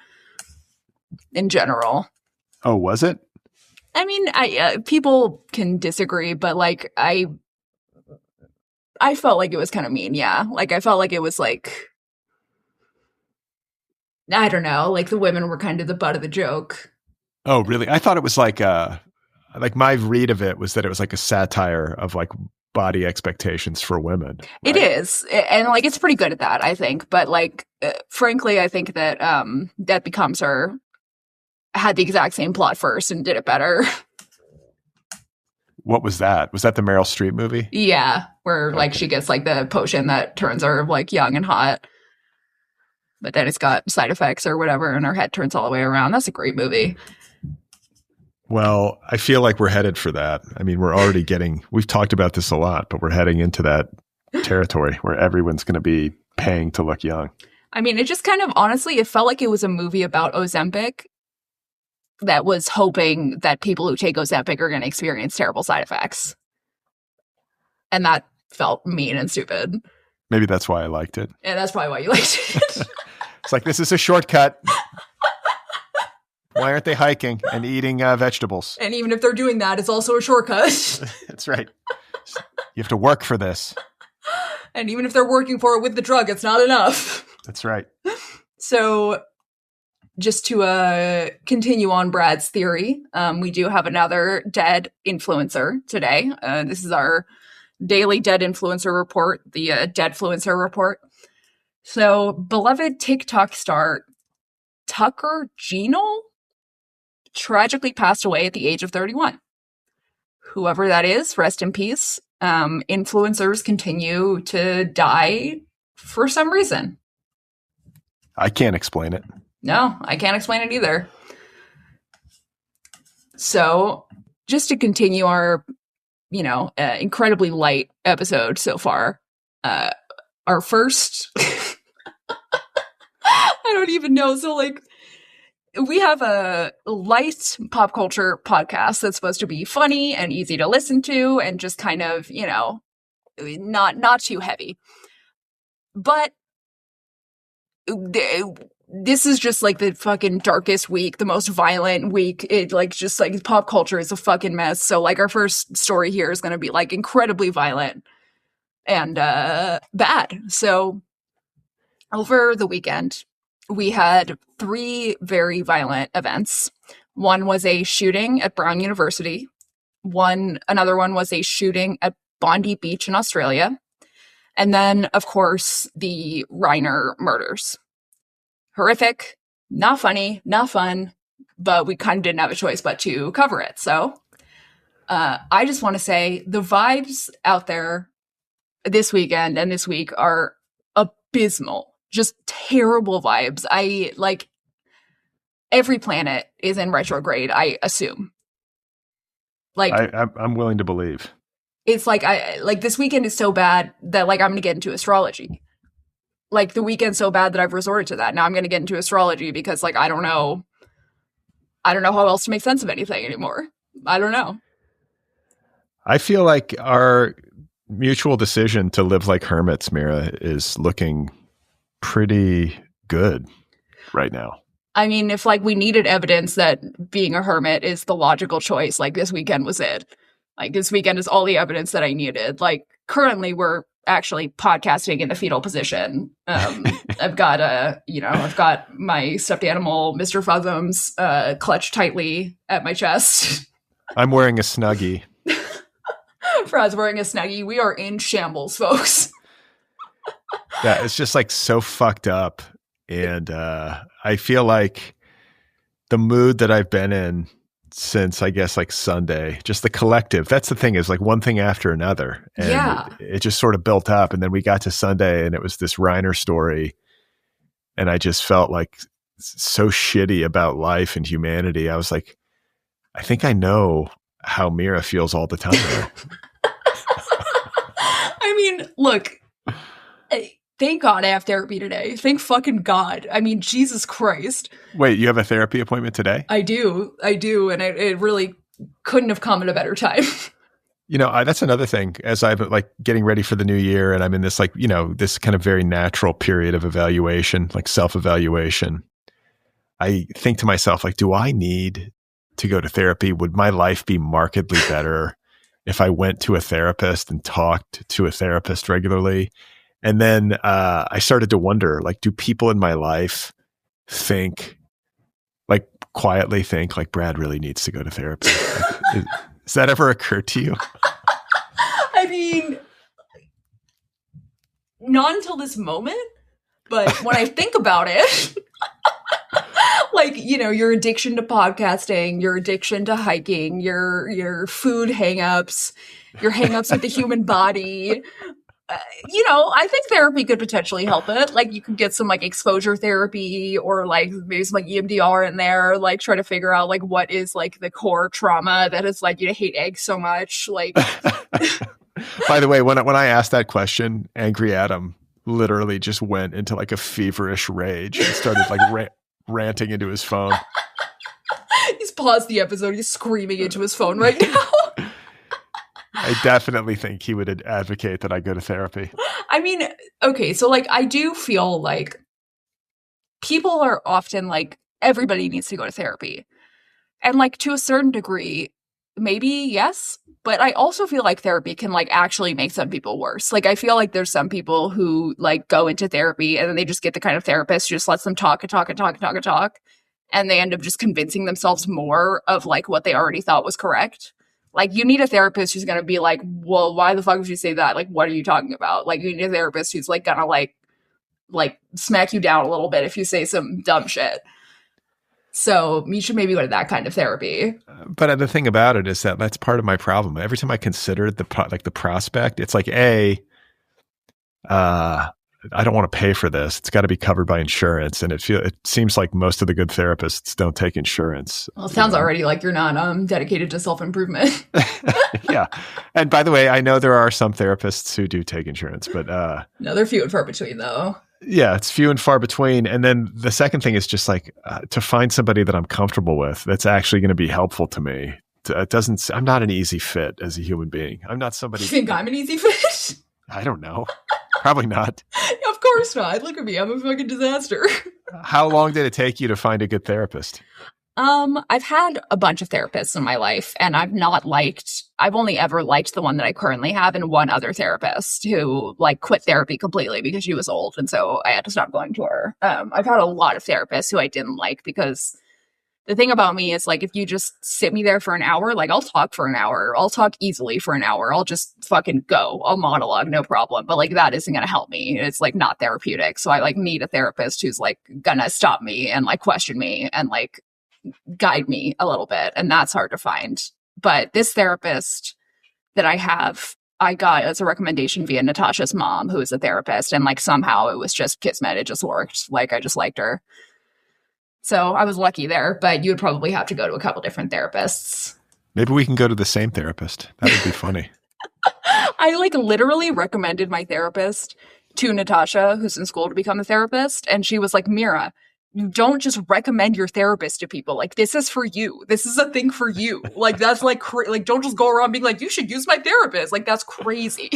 C: in general.
B: Oh, was it?
C: I mean, people can disagree, but, like, I felt like it was kind of mean, yeah. Like, I felt like it was, like, I don't know, like the women were kind of the butt of the joke.
B: Oh, really? I thought it was like my read of it was that it was like a satire of like body expectations for women. Right?
C: It is. And like, it's pretty good at that, I think. But like, frankly, I think that That Becomes Her had the exact same plot first and did it better.
B: What was that? Was that the Meryl Streep movie?
C: Yeah. Where like she gets like the potion that turns her like young and hot. But then it's got side effects or whatever, and her head turns all the way around. That's a great movie.
B: Well, I feel like we're headed for that. I mean, we've talked about this a lot, but we're heading into that territory where everyone's going to be paying to look young.
C: I mean, it just kind of, honestly, it felt like it was a movie about Ozempic that was hoping that people who take Ozempic are going to experience terrible side effects. And that felt mean and stupid.
B: Maybe that's why I liked it.
C: And that's probably why you liked it.
B: It's like, this is a shortcut. Why aren't they hiking and eating vegetables?
C: And even if they're doing that, it's also a shortcut.
B: That's right. You have to work for this.
C: And even if they're working for it with the drug, it's not enough.
B: That's right.
C: So just to continue on Brad's theory, we do have another dead influencer today. This is our daily dead influencer report, the Deadfluencer report. So, beloved TikTok star Tucker Genel tragically passed away at the age of 31. Whoever that is, rest in peace. Influencers continue to die for some reason.
B: I can't explain it.
C: No, I can't explain it either. So, just to continue our, incredibly light episode so far, our first... I don't even know. So, like, we have a light pop culture podcast that's supposed to be funny and easy to listen to and just kind of, not too heavy. But this is just like the fucking darkest week, the most violent week. It like just like pop culture is a fucking mess. So like our first story here is going to be like incredibly violent and bad. So over the weekend, we had 3 very violent events. One was a shooting at Brown University. Another one was a shooting at Bondi Beach in Australia. And then, of course, the Reiner murders. Horrific, not funny, not fun, but we kind of didn't have a choice but to cover it. So I just want to say the vibes out there this weekend and this week are abysmal. Just terrible vibes. I like every planet is in retrograde, I assume. Like
B: I'm willing to believe.
C: It's like this weekend is so bad that like I'm gonna get into astrology. Like the weekend's so bad that I've resorted to that. Now I'm gonna get into astrology because like I don't know how else to make sense of anything anymore. I don't know.
B: I feel like our mutual decision to live like hermits, Mira, is looking pretty good right now.
C: I mean, if like we needed evidence that being a hermit is the logical choice, like this weekend was it. Like this weekend is all the evidence that I needed. Like currently we're actually podcasting in the fetal position. I've got I've got my stuffed animal, Mr. Fuzzums, clutched tightly at my chest.
B: I'm wearing a Snuggie.
C: Brad's wearing a Snuggie. We are in shambles, folks.
B: Yeah, it's just like so fucked up. And I feel like the mood that I've been in since, I guess, like Sunday, just the collective, that's the thing, is like one thing after another. And it just sort of built up. And then we got to Sunday and it was this Reiner story. And I just felt like so shitty about life and humanity. I was like, I think I know how Mira feels all the time.
C: I mean, look, thank God I have therapy today. Thank fucking God. I mean, Jesus Christ.
B: Wait, you have a therapy appointment today?
C: I do. And it really couldn't have come at a better time.
B: You know, that's another thing. As I'm like getting ready for the new year and I'm in this like, you know, this kind of very natural period of evaluation, like self-evaluation, I think to myself, like, do I need to go to therapy? Would my life be markedly better if I went to a therapist and talked to a therapist regularly? And then I started to wonder, like, do people in my life quietly think, like, Brad really needs to go to therapy? Like, has that ever occurred to you?
C: I mean, not until this moment, but when I think about it, like, you know, your addiction to podcasting, your addiction to hiking, your food hangups, your hangups with the human body, you know, I think therapy could potentially help it. Like, you could get some like exposure therapy or like maybe some like EMDR in there, like try to figure out like what is like the core trauma that has led you to hate eggs so much. Like,
B: by the way, when I asked that question, Angry Adam literally just went into like a feverish rage and started like ranting into his phone.
C: He's paused the episode. He's screaming into his phone right now.
B: I definitely think he would advocate that I go to therapy.
C: I mean, okay, so like I do feel like people are often like, everybody needs to go to therapy. And like to a certain degree, maybe yes, but I also feel like therapy can like actually make some people worse. Like I feel like there's some people who like go into therapy and then they just get the kind of therapist who just lets them talk and talk and talk and talk and talk. And they end up just convincing themselves more of like what they already thought was correct. Like, you need a therapist who's going to be like, well, why the fuck would you say that? Like, what are you talking about? Like, you need a therapist who's like going to like smack you down a little bit if you say some dumb shit. So you should maybe go to that kind of therapy.
B: But the thing about it is that that's part of my problem. Every time I consider the prospect, it's like, I don't want to pay for this. It's got to be covered by insurance. And it seems like most of the good therapists don't take insurance.
C: Well, it sounds already like you're not dedicated to self-improvement.
B: Yeah. And by the way, I know there are some therapists who do take insurance, but
C: no, they're few and far between though.
B: Yeah, it's few and far between. And then the second thing is just like to find somebody that I'm comfortable with that's actually going to be helpful to me. I'm not an easy fit as a human being. I'm not somebody.
C: You think I'm an easy fit?
B: I don't know. Probably not.
C: Of course not. Look at me. I'm a fucking disaster.
B: How long did it take you to find a good therapist?
C: I've had a bunch of therapists in my life, and I've only ever liked the one that I currently have and one other therapist who like quit therapy completely because she was old. And so I had to stop going to her. I've had a lot of therapists who I didn't like because the thing about me is like, if you just sit me there for an hour, like I'll talk for an hour. I'll talk easily for an hour. I'll just fucking go. I'll monologue, no problem. But like, that isn't going to help me. It's like not therapeutic. So I like need a therapist who's like gonna stop me and like question me and like guide me a little bit. And that's hard to find. But this therapist that I have, I got as a recommendation via Natasha's mom, who is a therapist. And like somehow it was just kismet. It just worked. Like I just liked her. So I was lucky there, but you would probably have to go to a couple different therapists.
B: Maybe we can go to the same therapist. That would be funny.
C: I like literally recommended my therapist to Natasha, who's in school to become a therapist. And she was like, Mira, you don't just recommend your therapist to people. Like, this is for you. This is a thing for you. Like, that's like, like, don't just go around being like, you should use my therapist. Like, that's crazy.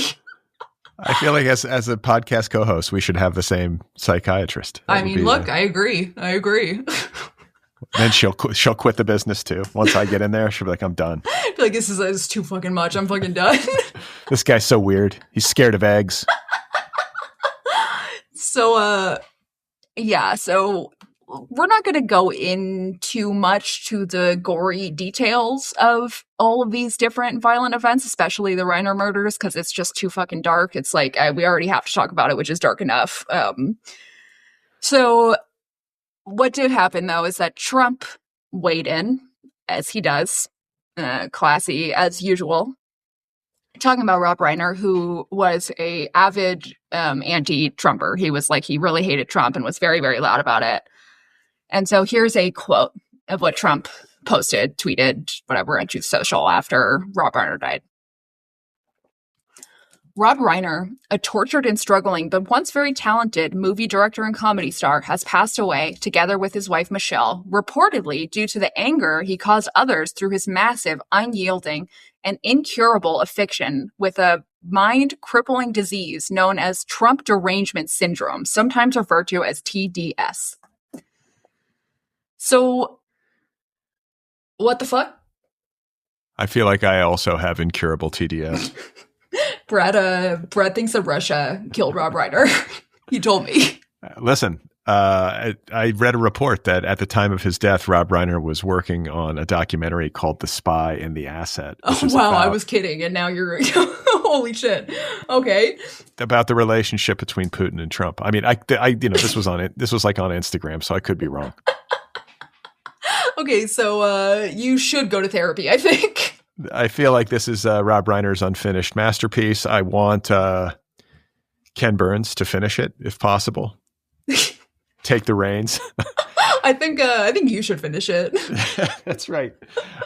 B: I feel like as a podcast co-host, we should have the same psychiatrist.
C: I mean, look, I agree.
B: Then she'll quit the business too. Once I get in there, she'll be like, I'm done.
C: Like, this is too fucking much. I'm fucking done.
B: This guy's so weird. He's scared of eggs.
C: So, yeah. So we're not going to go in too much to the gory details of all of these different violent events, especially the Reiner murders, because it's just too fucking dark. It's like, we already have to talk about it, which is dark enough. So what did happen, though, is that Trump weighed in, as he does, classy as usual, talking about Rob Reiner, who was a avid anti-Trumper. He was like, he really hated Trump and was very, very loud about it. And so here's a quote of what Trump posted, tweeted, whatever, on Truth Social after Rob Reiner died. Rob Reiner, a tortured and struggling but once very talented movie director and comedy star, has passed away, together with his wife Michelle, reportedly due to the anger he caused others through his massive, unyielding, and incurable affliction with a mind-crippling disease known as Trump derangement syndrome, sometimes referred to as TDS. So, what the fuck?
B: I feel like I also have incurable TDS.
C: Brad thinks that Russia killed Rob Reiner. He told me.
B: Listen, I read a report that at the time of his death, Rob Reiner was working on a documentary called "The Spy and the Asset."
C: Oh wow, I was kidding, and now you're holy shit. Okay,
B: about the relationship between Putin and Trump. I mean, this was on it. This was like on Instagram, so I could be wrong.
C: Okay, so you should go to therapy, I think.
B: I feel like this is Rob Reiner's unfinished masterpiece. I want Ken Burns to finish it, if possible. Take the reins.
C: I think you should finish it.
B: That's right.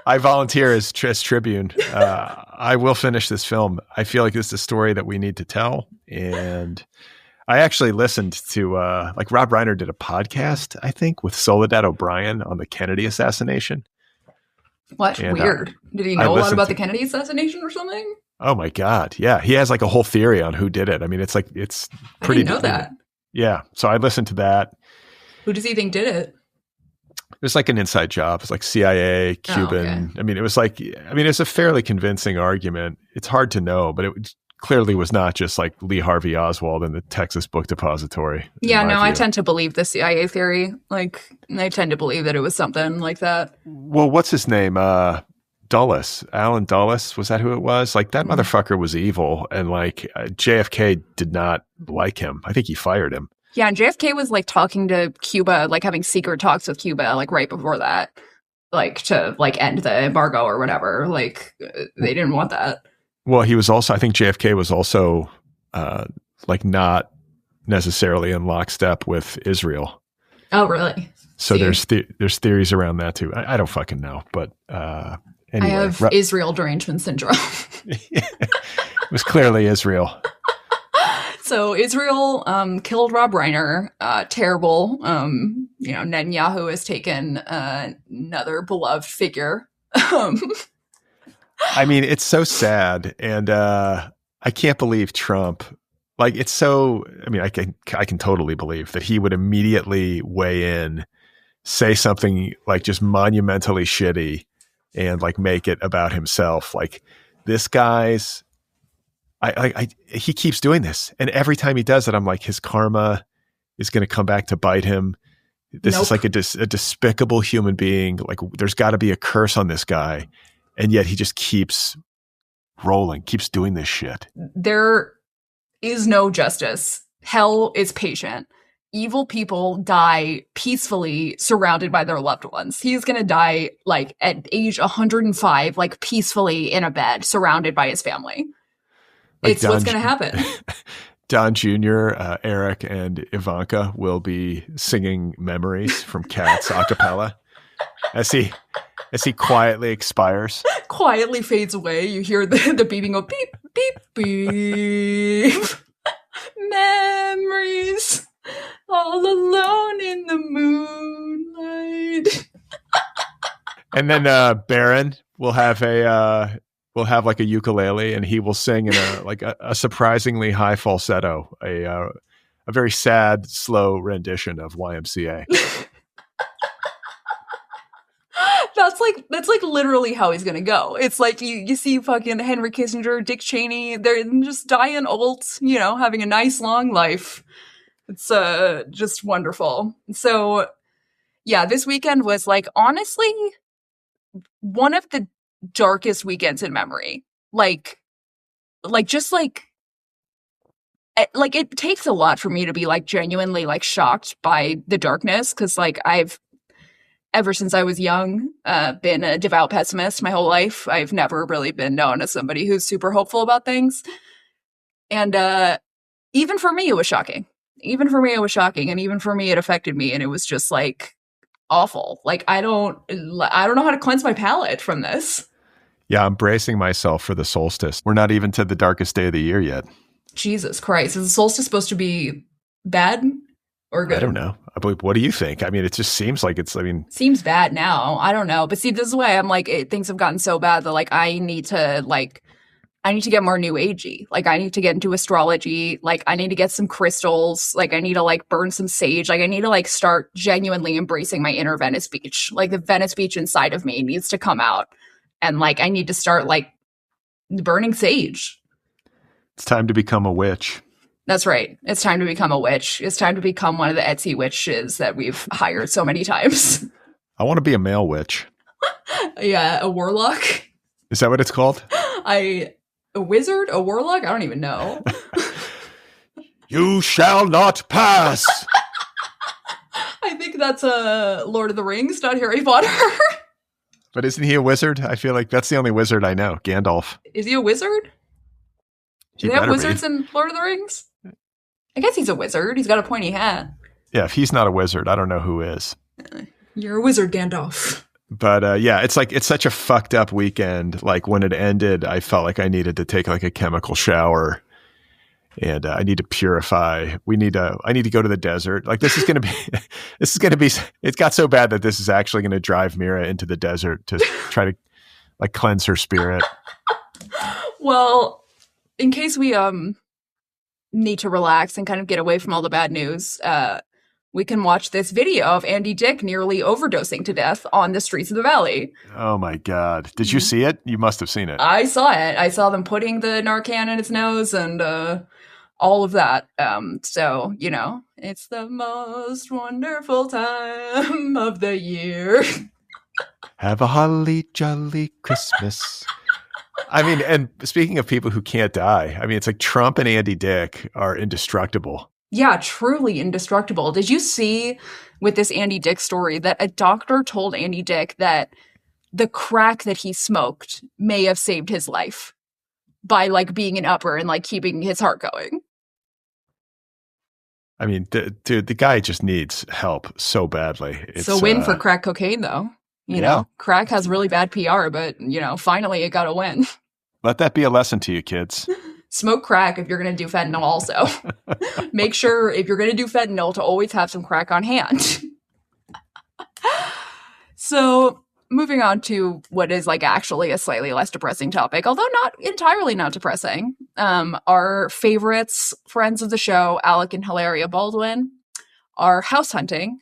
B: I volunteer as tribune. I will finish this film. I feel like this is a story that we need to tell. And I actually listened to, like Rob Reiner did a podcast, I think, with Soledad O'Brien on the Kennedy assassination.
C: What? And, weird. Did he know a lot about the Kennedy assassination or something?
B: Oh my God. Yeah. He has like a whole theory on who did it. I mean, it's pretty.
C: I didn't know that.
B: Yeah. So I listened to that.
C: Who does he think did it?
B: It was like an inside job. It's like CIA, Cuban. Oh, okay. I mean, it's a fairly convincing argument. It's hard to know, but it clearly was not just like Lee Harvey Oswald in the Texas Book Depository.
C: Yeah, no, I tend to believe the CIA theory. Like, I tend to believe that it was something like that.
B: Well, what's his name? Dulles. Alan Dulles. Was that who it was? Like, that motherfucker was evil. And like, JFK did not like him. I think he fired him.
C: Yeah, and JFK was like talking to Cuba, like having secret talks with Cuba, like right before that, like to like end the embargo or whatever. Like, they didn't want that.
B: Well, he was also, I think JFK was also like not necessarily in lockstep with Israel.
C: Oh, really?
B: So there's theories around that too. I don't fucking know, but anyway.
C: I have Israel derangement syndrome.
B: It was clearly Israel.
C: So Israel killed Rob Reiner. Terrible. Netanyahu has taken another beloved figure.
B: I mean, it's so sad, and I can't believe Trump. Like, it's so. I mean, I can totally believe that he would immediately weigh in, say something like just monumentally shitty, and like make it about himself. Like, this guy's. He keeps doing this, and every time he does it, I'm like, his karma is going to come back to bite him. This is like a despicable human being. Like, there's got to be a curse on this guy. And yet he just keeps rolling, keeps doing this shit.
C: There is no justice. Hell is patient. Evil people die peacefully surrounded by their loved ones. He's going to die like at age 105, like peacefully in a bed surrounded by his family. Like it's what's going to happen.
B: Don Jr., Eric, and Ivanka will be singing Memories from Cats a cappella as he quietly expires.
C: Quietly fades away. You hear the beeping go beep, beep, beep. Memories all alone in the moonlight.
B: And then Baron will have like a ukulele, and he will sing in a surprisingly high falsetto, a very sad, slow rendition of YMCA.
C: That's like literally how he's gonna go. It's like you see fucking Henry Kissinger, Dick Cheney, they're just dying old, having a nice long life. It's just wonderful. So Yeah, this weekend was like, honestly, one of the darkest weekends in memory. Just like it takes a lot for me to be like genuinely like shocked by the darkness, because like I've ever since I was young been a devout pessimist my whole life. I've never really been known as somebody who's super hopeful about things, and even for me it was shocking. Even for me it was shocking, and even for me it affected me, and it was just like awful. Like I don't know how to cleanse my palate from this.
B: Yeah, I'm bracing myself for the solstice. We're not even to the darkest day of the year yet.
C: Jesus Christ. Is the solstice supposed to be bad or good?
B: I don't know. What do you think? I mean, it just seems like
C: seems bad now. I don't know. But see, this is why I'm like, things have gotten so bad that like I need to get more new agey. Like I need to get into astrology. Like I need to get some crystals. Like I need to like burn some sage. Like I need to like start genuinely embracing my inner Venice Beach. Like the Venice Beach inside of me needs to come out. And like I need to start like burning sage.
B: It's time to become a witch.
C: That's right. It's time to become a witch. It's time to become one of the Etsy witches that we've hired so many times.
B: I want to be a male witch.
C: Yeah, a warlock.
B: Is that what it's called?
C: A wizard? A warlock? I don't even know.
B: You shall not pass.
C: I think that's Lord of the Rings, not Harry Potter.
B: But isn't he a wizard? I feel like that's the only wizard I know. Gandalf.
C: Is he a wizard? Do they have wizards in Lord of the Rings? I guess he's a wizard. He's got a pointy hat.
B: Yeah, if he's not a wizard, I don't know who is.
C: You're a wizard, Gandalf.
B: But yeah, it's such a fucked up weekend. Like when it ended, I felt like I needed to take like a chemical shower, and I need to purify. I need to go to the desert. Like this is going to be, it got so bad that this is actually going to drive Mira into the desert to try to like cleanse her spirit.
C: Well, in case we need to relax and kind of get away from all the bad news, we can watch this video of Andy Dick nearly overdosing to death on the streets of the valley.
B: Oh my God. Did you see it? You must have seen it.
C: I saw it. I saw them putting the Narcan in his nose and all of that. So, you know, it's the most wonderful time of the year.
B: Have a holly jolly Christmas. I mean, and speaking of people who can't die, I mean, it's like Trump and Andy Dick are indestructible.
C: Yeah, truly indestructible. Did you see with this Andy Dick story that a doctor told Andy Dick that the crack that he smoked may have saved his life by like being an upper and like keeping his heart going?
B: I mean, dude, the guy just needs help so badly.
C: It's a win for crack cocaine, though. You know, crack has really bad PR, but, you know, finally it got a win.
B: Let that be a lesson to you, kids.
C: Smoke crack if you're going to do fentanyl also. Make sure if you're going to do fentanyl to always have some crack on hand. So moving on to what is like actually a slightly less depressing topic, although not entirely not depressing. Our favorites, friends of the show, Alec and Hilaria Baldwin, are house hunting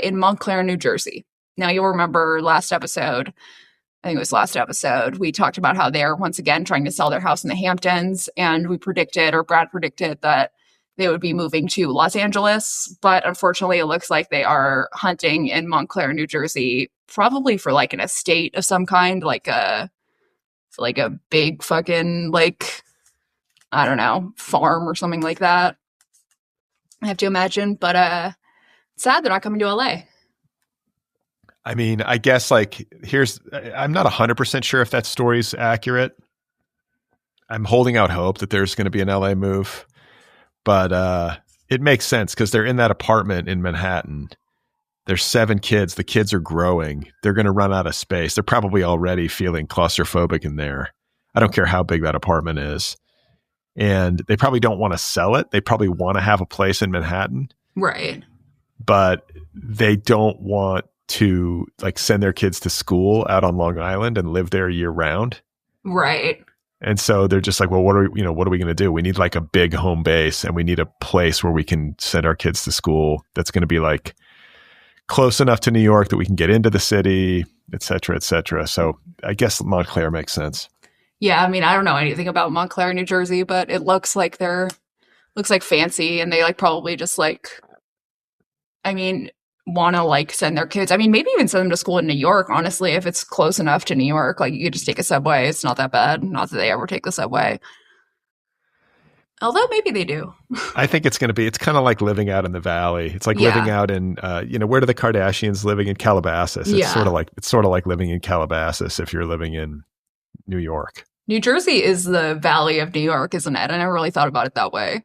C: in Montclair, New Jersey. Now, you'll remember last episode, I think it was last episode, we talked about how they're once again trying to sell their house in the Hamptons, and we predicted, or Brad predicted, that they would be moving to Los Angeles. But unfortunately, it looks like they are hunting in Montclair, New Jersey, probably for like an estate of some kind, like a big fucking, like, I don't know, farm or something like that. I have to imagine. But sad they're not coming to LA.
B: I mean, I guess like I'm not 100% sure if that story's accurate. I'm holding out hope that there's going to be an LA move, but it makes sense because they're in that apartment in Manhattan. There's 7 kids. The kids are growing. They're going to run out of space. They're probably already feeling claustrophobic in there. I don't care how big that apartment is. And they probably don't want to sell it. They probably want to have a place in Manhattan.
C: Right.
B: But they don't want to like send their kids to school out on Long Island and live there year round.
C: Right.
B: And so they're just like, well, what are we going to do? We need like a big home base, and we need a place where we can send our kids to school that's going to be like close enough to New York that we can get into the city, et cetera, et cetera. So I guess Montclair makes sense.
C: Yeah. I mean, I don't know anything about Montclair, New Jersey, but it looks like fancy, and they like probably just like, I mean, want to like send their kids. I mean, maybe even send them to school in New York, honestly, if it's close enough to New York. Like you could just take a subway. It's not that bad. Not that they ever take the subway. Although maybe they do.
B: I think it's kind of like living out in the valley. It's like living out in, where do the Kardashians living in Calabasas? It's sort of like living in Calabasas if you're living in New York.
C: New Jersey is the valley of New York, isn't it? I never really thought about it that way.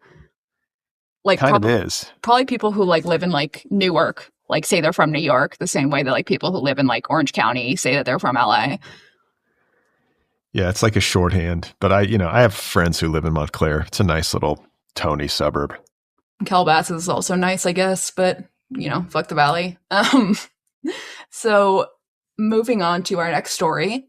C: Like
B: kind of is.
C: Probably people who like live in like Newark, like say they're from New York, the same way that like people who live in like Orange County say that they're from LA.
B: Yeah, it's like a shorthand. But I have friends who live in Montclair. It's a nice little Tony suburb.
C: Calabasas is also nice, I guess, but fuck the valley. So moving on to our next story,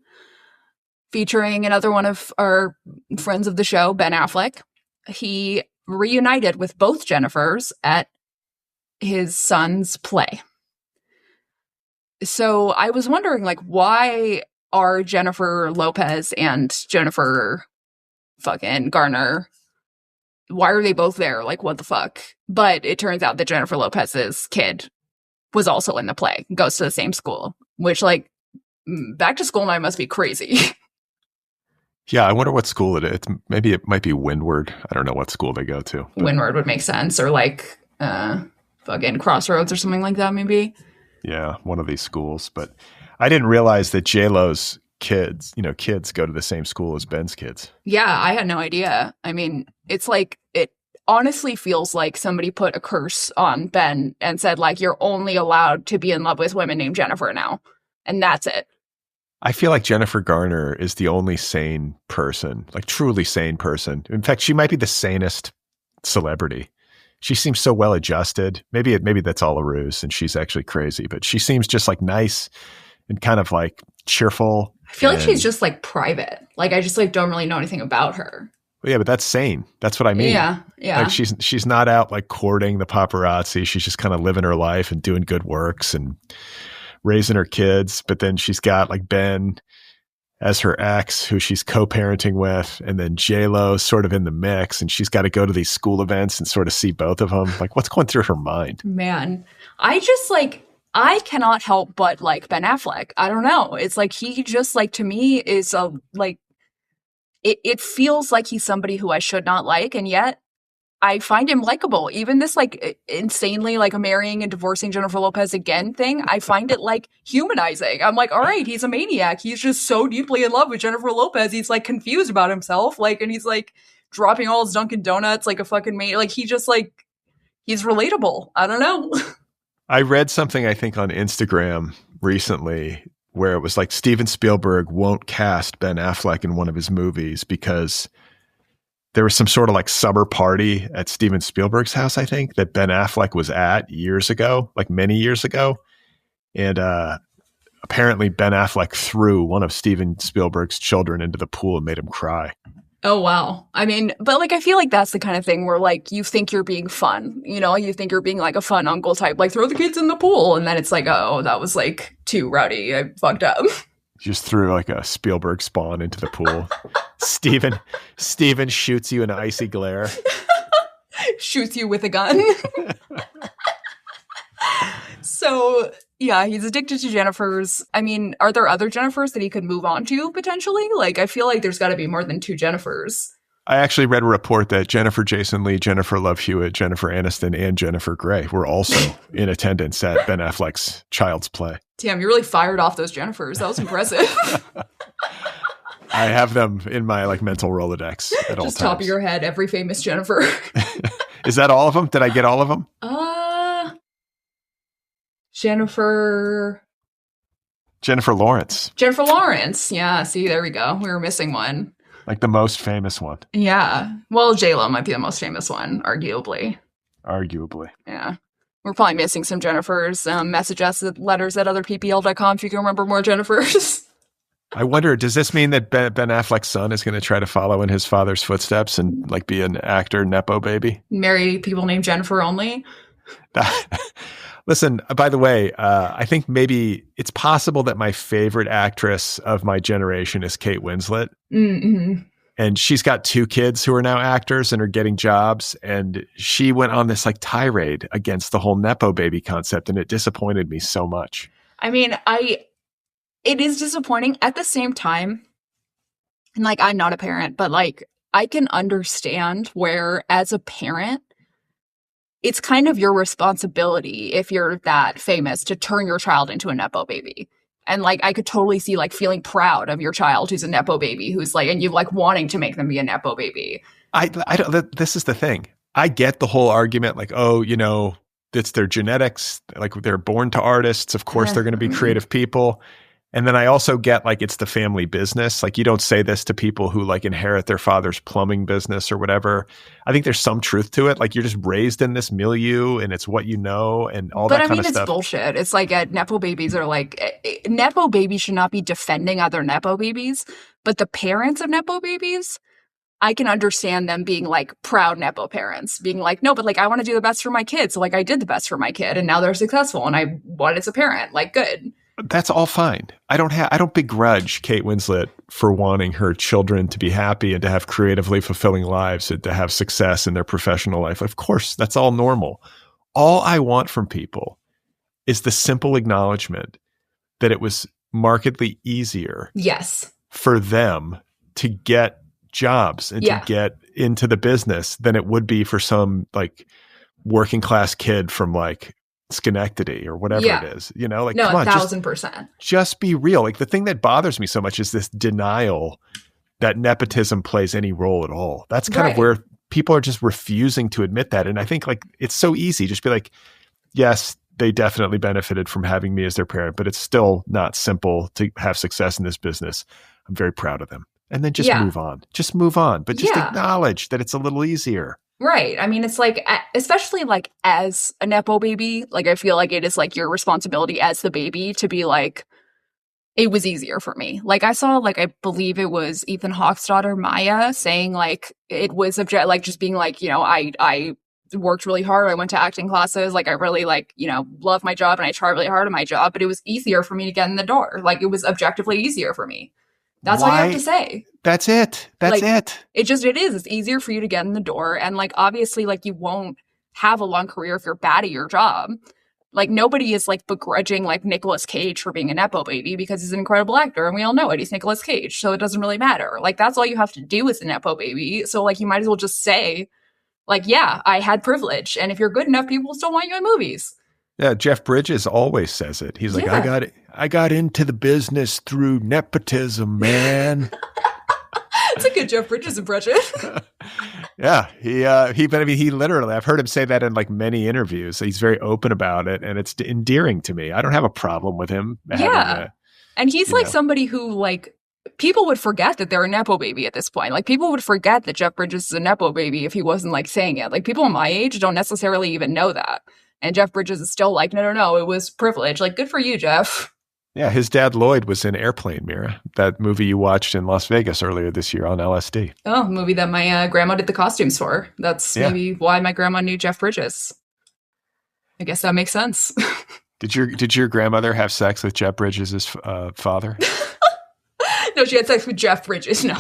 C: featuring another one of our friends of the show, Ben Affleck. He reunited with both Jennifers at his son's play. So I was wondering, like, why are Jennifer Lopez and Jennifer fucking Garner, why are they both there? Like, what the fuck? But it turns out that Jennifer Lopez's kid was also in the play, goes to the same school, which, like, back to school night must be crazy.
B: Yeah, I wonder what school it is. Maybe it might be Windward. I don't know what school they go to. But
C: Windward would make sense, or like fucking Crossroads or something like that, maybe.
B: Yeah, one of these schools. But I didn't realize that J-Lo's kids go to the same school as Ben's kids.
C: Yeah, I had no idea. I mean, it's like, it honestly feels like somebody put a curse on Ben and said, like, you're only allowed to be in love with women named Jennifer now. And that's it.
B: I feel like Jennifer Garner is the only sane person, like truly sane person. In fact, she might be the sanest celebrity. She seems so well adjusted. Maybe that's all a ruse and she's actually crazy, but she seems just like nice and kind of like cheerful.
C: I feel like she's just like private. Like I just like don't really know anything about her.
B: Well, yeah, but that's sane. That's what I mean.
C: Yeah.
B: Like she's not out like courting the paparazzi. She's just kind of living her life and doing good works and raising her kids, but then she's got like Ben as her ex who she's co-parenting with, and then J-Lo sort of in the mix, and she's got to go to these school events and sort of see both of them. Like, what's going through her mind?
C: Man, I cannot help but like Ben Affleck. I don't know. It's like he just like to me is a like it feels like he's somebody who I should not like, and yet I find him likable. Even this like insanely like marrying and divorcing Jennifer Lopez again thing, I find it like humanizing. I'm like, all right, he's a maniac. He's just so deeply in love with Jennifer Lopez. He's like confused about himself. Like, and he's like dropping all his Dunkin' Donuts like a fucking maniac. Like he just like, he's relatable. I don't know.
B: I read something, I think on Instagram recently where it was like Steven Spielberg won't cast Ben Affleck in one of his movies because there was some sort of like summer party at Steven Spielberg's house, I think, that Ben Affleck was at years ago, like many years ago. And apparently Ben Affleck threw one of Steven Spielberg's children into the pool and made him cry.
C: Oh, wow. I mean, but like, I feel like that's the kind of thing where like you think you're being fun, you think you're being like a fun uncle type, like throw the kids in the pool. And then it's like, oh, that was like too rowdy. I fucked up.
B: Just threw like a Spielberg spawn into the pool. Steven shoots you in an icy glare.
C: Shoots you with a gun. So, yeah, he's addicted to Jennifers. I mean, are there other Jennifers that he could move on to potentially? Like, I feel like there's got to be more than two Jennifers.
B: I actually read a report that Jennifer Jason Leigh, Jennifer Love Hewitt, Jennifer Aniston, and Jennifer Grey were also in attendance at Ben Affleck's Child's Play.
C: Damn, you really fired off those Jennifers. That was impressive.
B: I have them in my like mental Rolodex at all times.
C: Just top of your head, every famous Jennifer.
B: Is that all of them? Did I get all of them?
C: Jennifer
B: Lawrence.
C: Jennifer Lawrence. Yeah, see, there we go. We were missing one.
B: Like the most famous one.
C: Yeah. Well, J-Lo might be the most famous one, arguably. Yeah. We're probably missing some Jennifers. Message us at letters@otherppl.com if you can remember more Jennifers.
B: I wonder, does this mean that Ben Affleck's son is going to try to follow in his father's footsteps and like be an actor, Nepo baby?
C: Marry people named Jennifer only?
B: Listen, by the way, I think maybe it's possible that my favorite actress of my generation is Kate Winslet.
C: Mm-hmm.
B: And she's got 2 kids who are now actors and are getting jobs. And she went on this like tirade against the whole Nepo baby concept. And it disappointed me so much.
C: I mean, it is disappointing at the same time. And like, I'm not a parent, but like, I can understand where as a parent, it's kind of your responsibility if you're that famous to turn your child into a Nepo baby. And like, I could totally see like feeling proud of your child who's a Nepo baby, who's like, and you like wanting to make them be a Nepo baby.
B: I don't, this is the thing. I get the whole argument like, oh, you know, it's their genetics. Like they're born to artists. Of course, they're going to be creative people. And then I also get like, it's the family business. Like you don't say this to people who like inherit their father's plumbing business or whatever. I think there's some truth to it. Like you're just raised in this milieu and it's what you know and all that kind of stuff. But I mean, it's
C: bullshit. It's like Nepo babies are like, Nepo babies should not be defending other Nepo babies. But the parents of Nepo babies, I can understand them being like proud Nepo parents, being like, no, but like I want to do the best for my kid. So like I did the best for my kid and now they're successful and I want it as a parent. Like good.
B: That's all fine. I don't begrudge Kate Winslet for wanting her children to be happy and to have creatively fulfilling lives and to have success in their professional life. Of course, that's all normal. All I want from people is the simple acknowledgement that it was markedly easier for them to get jobs and to get into the business than it would be for some like working class kid from like Schenectady or whatever it is, you know, like,
C: no,
B: come on,
C: 1,000%.
B: Just be real. Like the thing that bothers me so much is this denial that nepotism plays any role at all. That's kind of where people are just refusing to admit that. And I think like, it's so easy. Just be like, yes, they definitely benefited from having me as their parent, but it's still not simple to have success in this business. I'm very proud of them. And then just move on. Just move on. But just acknowledge that it's a little easier.
C: Right. I mean, it's like, especially like as a Nepo baby, like I feel like it is like your responsibility as the baby to be like, it was easier for me. Like I saw, like, I believe it was Ethan Hawke's daughter, Maya, saying like, it was like just being like, you know, I worked really hard. I went to acting classes. Like I really like, you know, love my job and I tried really hard at my job, but it was easier for me to get in the door. Like it was objectively easier for me. That's all you have to say.
B: That's it. That's
C: like,
B: it.
C: It is. It's easier for you to get in the door. And like, obviously, like you won't have a long career if you're bad at your job. Like nobody is like begrudging like Nicolas Cage for being a Nepo baby because he's an incredible actor and we all know it. He's Nicolas Cage. So it doesn't really matter. Like that's all you have to do as a Nepo baby. So like you might as well just say like, yeah, I had privilege. And if you're good enough, people will still want you in movies.
B: Yeah, Jeff Bridges always says it. He's like, I got into the business through nepotism, man.
C: It's a good Jeff Bridges impression.
B: Yeah, he literally, I've heard him say that in like many interviews. He's very open about it, and it's endearing to me. I don't have a problem with him.
C: And he's like somebody who like people would forget that they're a Nepo baby at this point. Like people would forget that Jeff Bridges is a Nepo baby if he wasn't like saying it. Like people my age don't necessarily even know that. And Jeff Bridges is still like, no, it was privilege. Like, good for you, Jeff.
B: Yeah, his dad, Lloyd, was in Airplane, Mira, that movie you watched in Las Vegas earlier this year on LSD.
C: Oh, a movie that my grandma did the costumes for. That's maybe why my grandma knew Jeff Bridges. I guess that makes sense.
B: Did your grandmother have sex with Jeff Bridges' father?
C: No, she had sex with Jeff Bridges, no.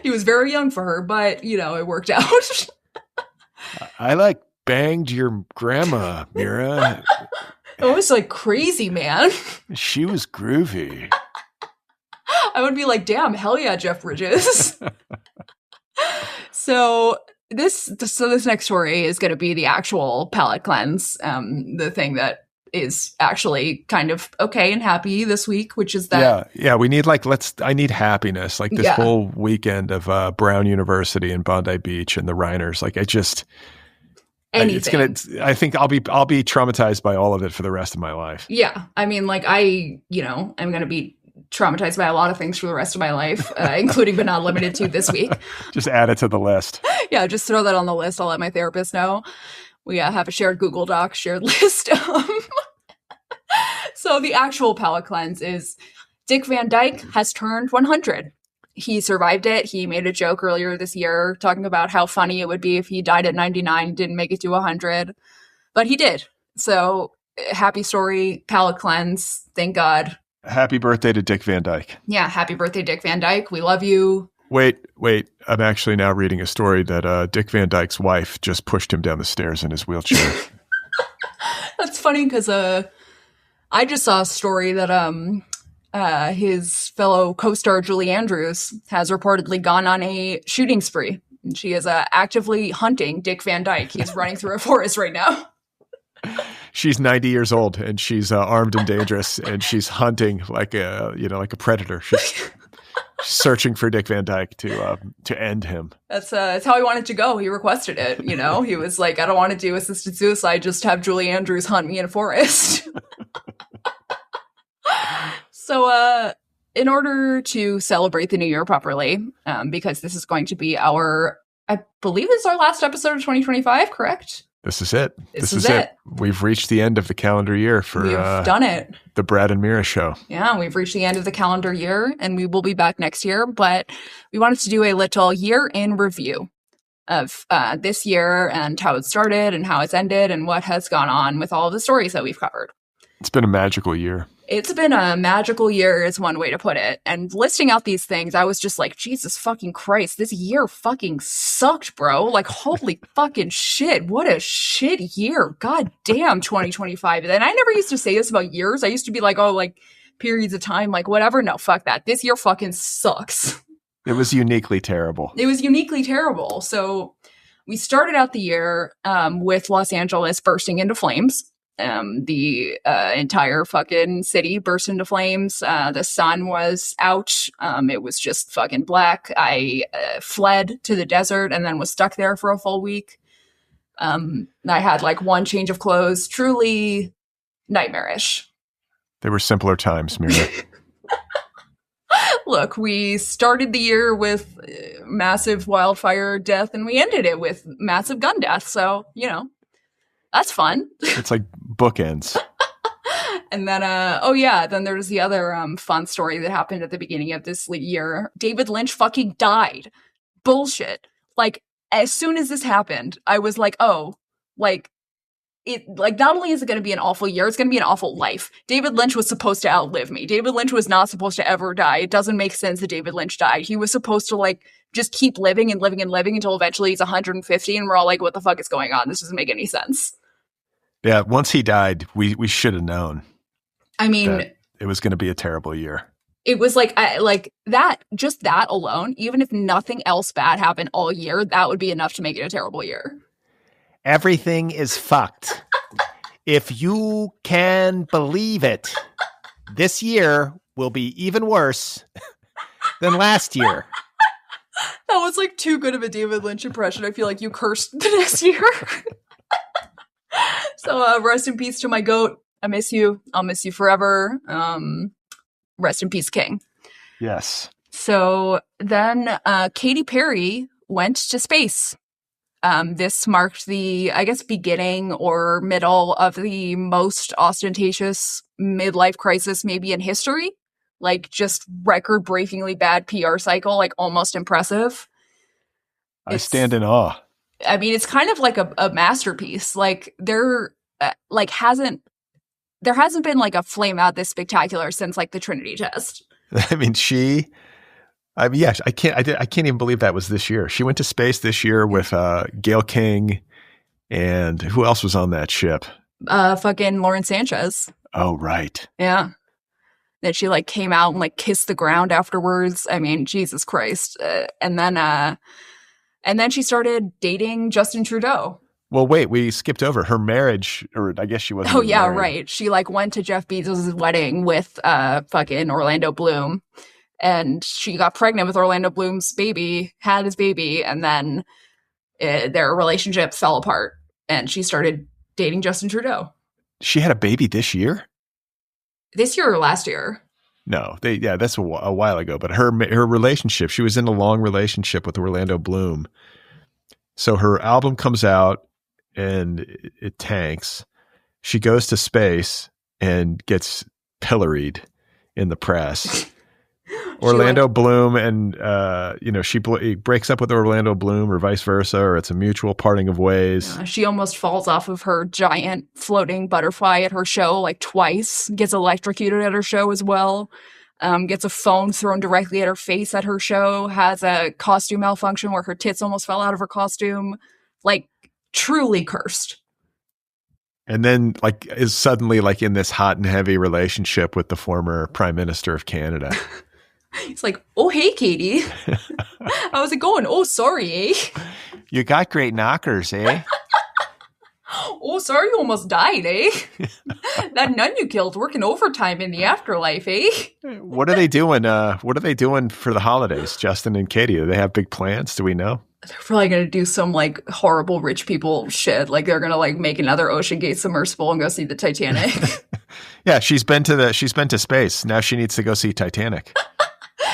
C: He was very young for her, but, you know, it worked out.
B: I like banged your grandma, Mira.
C: It was like crazy, man. She
B: was groovy.
C: I would be like, damn, hell yeah, Jeff Bridges. So this next story is going to be the actual palate cleanse, the thing that is actually kind of okay and happy this week, which is that.
B: Yeah. We need I need happiness. Like this whole weekend of Brown University and Bondi Beach and the Rhiners. Like
C: anything.
B: I think I'll be traumatized by all of it for the rest of my life.
C: Yeah. I mean, like I'm going to be traumatized by a lot of things for the rest of my life, including but not limited to this week.
B: Just add it to the list.
C: Yeah. Just throw that on the list. I'll let my therapist know. We have a shared Google Doc, shared list. So the actual palate cleanse is Dick Van Dyke has turned 100. He survived it. He made a joke earlier this year talking about how funny it would be if he died at 99, didn't make it to 100. But he did. So happy story, palate cleanse. Thank God.
B: Happy birthday to Dick Van Dyke.
C: Yeah, happy birthday, Dick Van Dyke. We love you.
B: Wait. I'm actually now reading a story that Dick Van Dyke's wife just pushed him down the stairs in his wheelchair.
C: That's funny because I just saw a story that his fellow co-star Julie Andrews has reportedly gone on a shooting spree. And she is actively hunting Dick Van Dyke. He's running through a forest right now.
B: She's 90 years old and she's armed and dangerous, and she's hunting like a predator. She's searching for Dick Van Dyke to end him.
C: That's how he wanted to go. He requested it. He was like, I don't want to do assisted suicide. Just have Julie Andrews hunt me in a forest. So, in order to celebrate the new year properly, because this is going to be I believe this is our last episode of 2025, correct?
B: This is it. This is it. We've reached the end of the calendar year for
C: we've done it.
B: The Brad and Mira show.
C: Yeah, we've reached the end of the calendar year, and we will be back next year. But we wanted to do a little year in review of this year and how it started and how it's ended and what has gone on with all of the stories that we've covered.
B: It's been a magical year.
C: It's been a magical year is one way to put it. And listing out these things, I was just like, Jesus fucking Christ, this year fucking sucked, bro. Like, holy fucking shit. What a shit year. God damn, 2025. And I never used to say this about years. I used to be like, oh, like periods of time, like whatever. No, fuck that. This year fucking sucks.
B: It was uniquely terrible.
C: So we started out the year with Los Angeles bursting into flames. The entire fucking city burst into flames. The sun was out. It was just fucking black. I fled to the desert and then was stuck there for a full week. I had like one change of clothes. Truly nightmarish.
B: They were simpler times, Mira.
C: Look, we started the year with massive wildfire death and we ended it with massive gun death. So, that's fun.
B: It's like bookends.
C: And then, then there was the other fun story that happened at the beginning of this year. David Lynch fucking died. Bullshit. Like, as soon as this happened, I was like, oh, like, not only is it going to be an awful year, it's going to be an awful life. David Lynch was supposed to outlive me. David Lynch was not supposed to ever die. It doesn't make sense that David Lynch died. He was supposed to, like, just keep living and living and living until eventually he's 150 and we're all like, what the fuck is going on? This doesn't make any sense.
B: Yeah, once he died, we should have known.
C: I mean,
B: it was going to be a terrible year.
C: It was like that, just that alone, even if nothing else bad happened all year, that would be enough to make it a terrible year.
B: Everything is fucked. If you can believe it, this year will be even worse than last year.
C: That was like too good of a David Lynch impression. I feel like you cursed the next year. So rest in peace to my goat. I miss you. I'll miss you forever. Rest in peace, King.
B: Yes.
C: So then Katy Perry went to space. This marked the, I guess, beginning or middle of the most ostentatious midlife crisis maybe in history. Like, just record-breakingly bad PR cycle, like almost impressive.
B: I stand in awe.
C: I mean, it's kind of like a masterpiece. Like, there hasn't been like a flame out this spectacular since like the Trinity test.
B: I mean, I can't even believe that was this year. She went to space this year with Gail King, and who else was on that ship?
C: Fucking Lauren Sanchez.
B: Oh, right.
C: Yeah. That she like came out and like kissed the ground afterwards. I mean, Jesus Christ. And then she started dating Justin Trudeau.
B: Well, wait, we skipped over her marriage, or I guess she wasn't.
C: Oh yeah,
B: married.
C: Right. She like went to Jeff Bezos' wedding with fucking Orlando Bloom, and she got pregnant with Orlando Bloom's baby, had his baby, and then their relationship fell apart, and she started dating Justin Trudeau.
B: She had a baby this year?
C: This year or last year?
B: No, that's a while ago. But her relationship, she was in a long relationship with Orlando Bloom. So her album comes out and it tanks. She goes to space and gets pilloried in the press. Orlando Bloom and, she breaks up with Orlando Bloom or vice versa, or it's a mutual parting of ways.
C: She almost falls off of her giant floating butterfly at her show like twice, gets electrocuted at her show as well. Gets a phone thrown directly at her face at her show, has a costume malfunction where her tits almost fell out of her costume. Like, truly cursed.
B: And then, like, is suddenly, like, in this hot and heavy relationship with the former Prime Minister of Canada.
C: He's like, oh, hey, Katie. How's it going? Oh, sorry, eh?
B: You got great knockers, eh?
C: Oh, sorry you almost died, eh? That nun you killed working overtime in the afterlife, eh?
B: What are they doing? What are they doing for the holidays, Justin and Katie? Do they have big plans? Do we know?
C: They're probably going to do some, like, horrible rich people shit. Like, they're going to, like, make another Ocean Gate submersible and go see the Titanic.
B: Yeah, she's been to space. Now she needs to go see Titanic.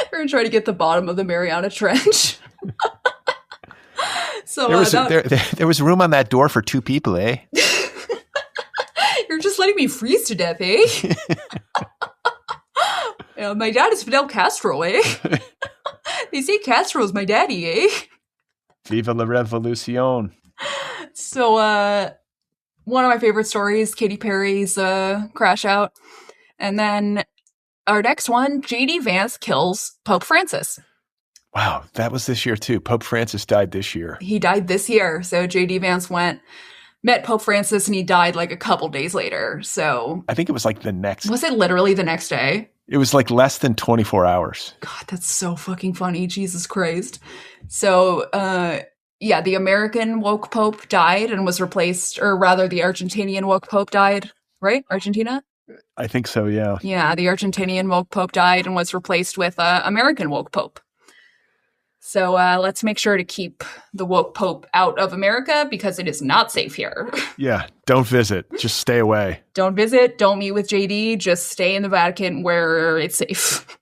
C: They're going to try to get the bottom of the Mariana Trench. So
B: there was room on that door for 2 people, eh?
C: You're just letting me freeze to death, eh? My dad is Fidel Castro, eh? They say Castro's my daddy, eh?
B: Viva la revolucion.
C: So, one of my favorite stories, Katy Perry's crash out. And then our next one, J.D. Vance kills Pope Francis.
B: Wow, that was this year too. Pope Francis died this year.
C: He died this year. So J.D. Vance met Pope Francis, and he died like a couple days later. So
B: I think it was like the next.
C: Was it literally the next day?
B: It was like less than 24 hours.
C: God, that's so fucking funny. Jesus Christ. So, yeah, the American woke Pope died and was replaced, or rather the Argentinian woke Pope died, right? Argentina?
B: I think so, yeah.
C: Yeah, the Argentinian woke Pope died and was replaced with American woke Pope. So let's make sure to keep the woke Pope out of America because it is not safe here.
B: Yeah, don't visit. Just stay away.
C: Don't visit. Don't meet with JD. Just stay in the Vatican where it's safe.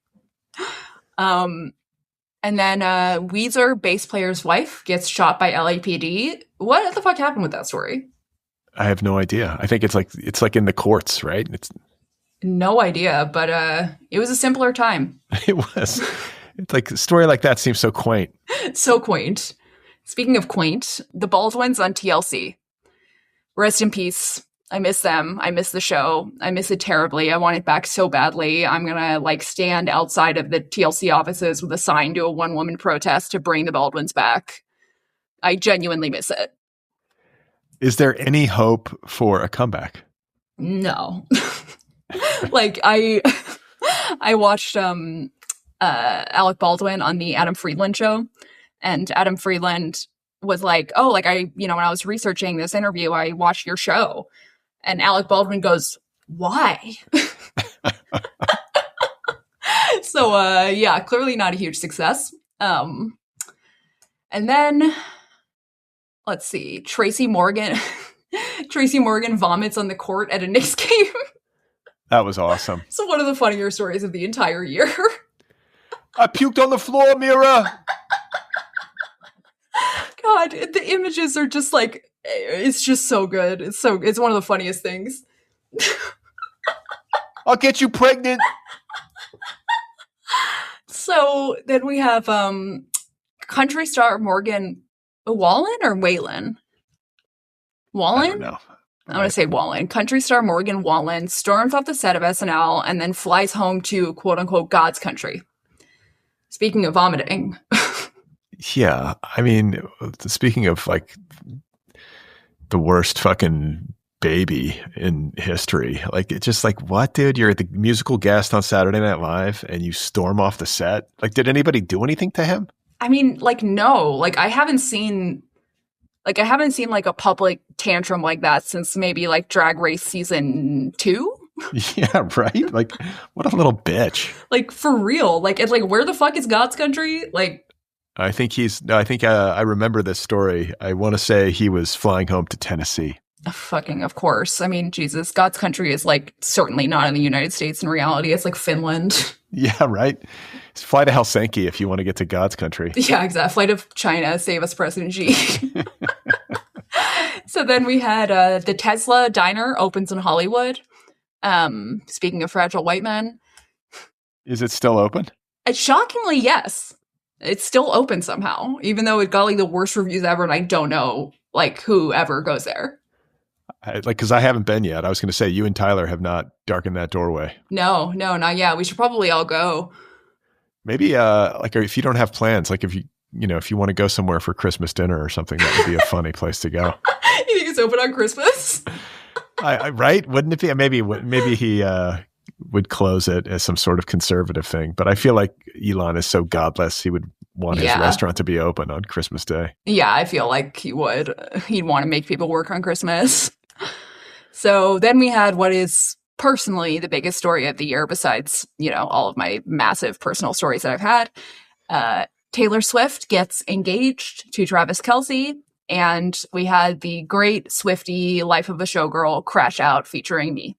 C: And then Weezer, bass player's wife, gets shot by LAPD. What the fuck happened with that story?
B: I have no idea. I think it's like in the courts, right? It's
C: no idea, but it was a simpler time.
B: It was. It's like a story like that seems so quaint.
C: So quaint. Speaking of quaint, the Baldwins on TLC. Rest in peace. I miss them. I miss the show. I miss it terribly. I want it back so badly. I'm gonna like stand outside of the TLC offices with a sign to a one-woman protest to bring the Baldwins back. I genuinely miss it.
B: Is there any hope for a comeback?
C: No. Like I watched Alec Baldwin on the Adam Friedland show, and Adam Friedland was like, oh, like when I was researching this interview, I watched your show. And Alec Baldwin goes, why? So, yeah, clearly not a huge success. And then, let's see, Tracy Morgan vomits on the court at a Knicks game.
B: That was awesome.
C: So one of the funnier stories of the entire year.
B: I puked on the floor, Mira.
C: God, the images are just like, it's just so good. It's one of the funniest things.
B: I'll get you pregnant.
C: So then we have country star Morgan Wallen or Whalen? Wallen?
B: I don't know.
C: I'm going to say Wallen. Country star Morgan Wallen storms off the set of SNL and then flies home to quote unquote God's country. Speaking of vomiting.
B: Yeah. I mean, speaking of like the worst fucking baby in history, like it's just like, what, dude? You're the musical guest on Saturday Night Live and you storm off the set. Like, did anybody do anything to him?
C: I mean, like, no, like I haven't seen like a public tantrum like that since maybe like Drag Race season 2.
B: Yeah, right. Like, what a little bitch.
C: Like, for real. Like, it's like, where the fuck is God's country? Like,
B: I think I remember this story. I want to say he was flying home to Tennessee.
C: Fucking, of course. I mean, Jesus, God's country is like certainly not in the United States in reality. It's like Finland.
B: Yeah, right. Fly to Helsinki if you want to get to God's country.
C: Yeah, exactly. Fly to China, save us, President Xi. So then we had the Tesla diner opens in Hollywood. Speaking of fragile white men.
B: Is it still open?
C: Shockingly, yes. It's still open somehow, even though it got like the worst reviews ever, and I don't know like who ever goes there.
B: Because I haven't been yet. I was going to say, you and Tyler have not darkened that doorway.
C: No, not yet. We should probably all go.
B: Maybe, if you don't have plans, like if you want to go somewhere for Christmas dinner or something, that would be a funny place to go.
C: You think it's open on Christmas?
B: Right? Wouldn't it be? Maybe he would close it as some sort of conservative thing. But I feel like Elon is so godless, he would want his restaurant to be open on Christmas Day.
C: Yeah, I feel like he would. He'd want to make people work on Christmas. So then we had what is personally the biggest story of the year, besides, all of my massive personal stories that I've had. Taylor Swift gets engaged to Travis Kelce, and we had the great Swiftie Life of a Showgirl crash out featuring me.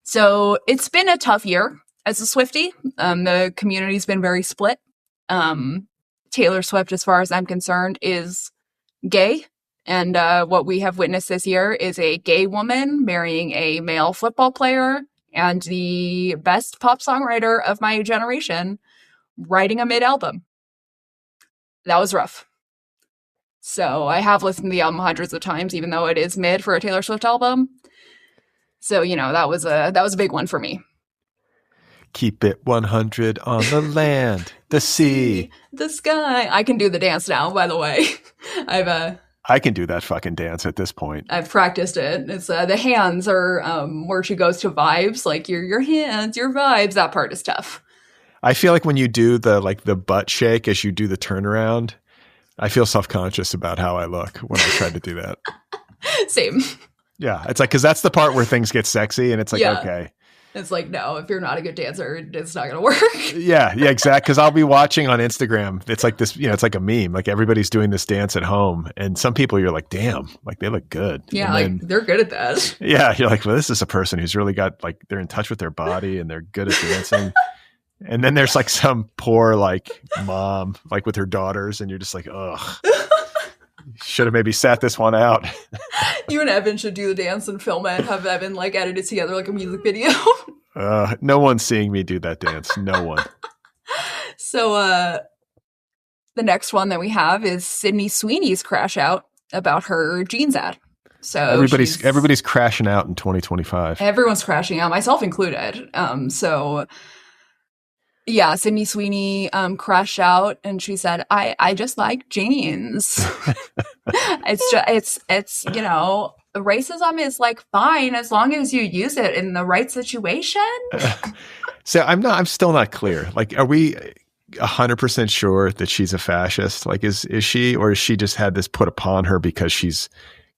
C: So it's been a tough year as a Swiftie. The community's been very split. Taylor Swift, as far as I'm concerned, is gay. And what we have witnessed this year is a gay woman marrying a male football player and the best pop songwriter of my generation writing a mid-album. That was rough. So I have listened to the album hundreds of times, even though it is mid for a Taylor Swift album. So, that was a big one for me.
B: Keep it 100 on the land, the sea,
C: the sky. I can do the dance now, by the way.
B: I can do that fucking dance at this point.
C: I've practiced it. It's the hands are where she goes to vibes, like your hands, your vibes. That part is tough.
B: I feel like when you do the butt shake as you do the turnaround, I feel self-conscious about how I look when I try to do that.
C: Same.
B: Yeah. It's like, because that's the part where things get sexy and it's like, okay.
C: It's like, no, if you're not a good dancer, it's not going to work.
B: Yeah, exactly. Because I'll be watching on Instagram. It's like this, it's like a meme. Like everybody's doing this dance at home. And some people you're like, damn, like they look good.
C: Yeah, then, they're good at that.
B: Yeah, you're like, well, this is a person who's really got, they're in touch with their body and they're good at dancing. And then there's some poor mom, with her daughters. And you're just like, ugh. Should have maybe sat this one out.
C: You and Evan should do the dance and film it. Have Evan edit it together like a music video.
B: No one's seeing me do that dance. No one.
C: So the next one that we have is Sydney Sweeney's crash out about her jeans ad. So
B: everybody's crashing out in 2025.
C: Everyone's crashing out, myself included. Yeah, Sydney Sweeney crashed out and she said, I just like jeans. it's racism is fine as long as you use it in the right situation.
B: So I'm still not clear. Are we 100% sure that she's a fascist? Is she, or has she just had this put upon her because she's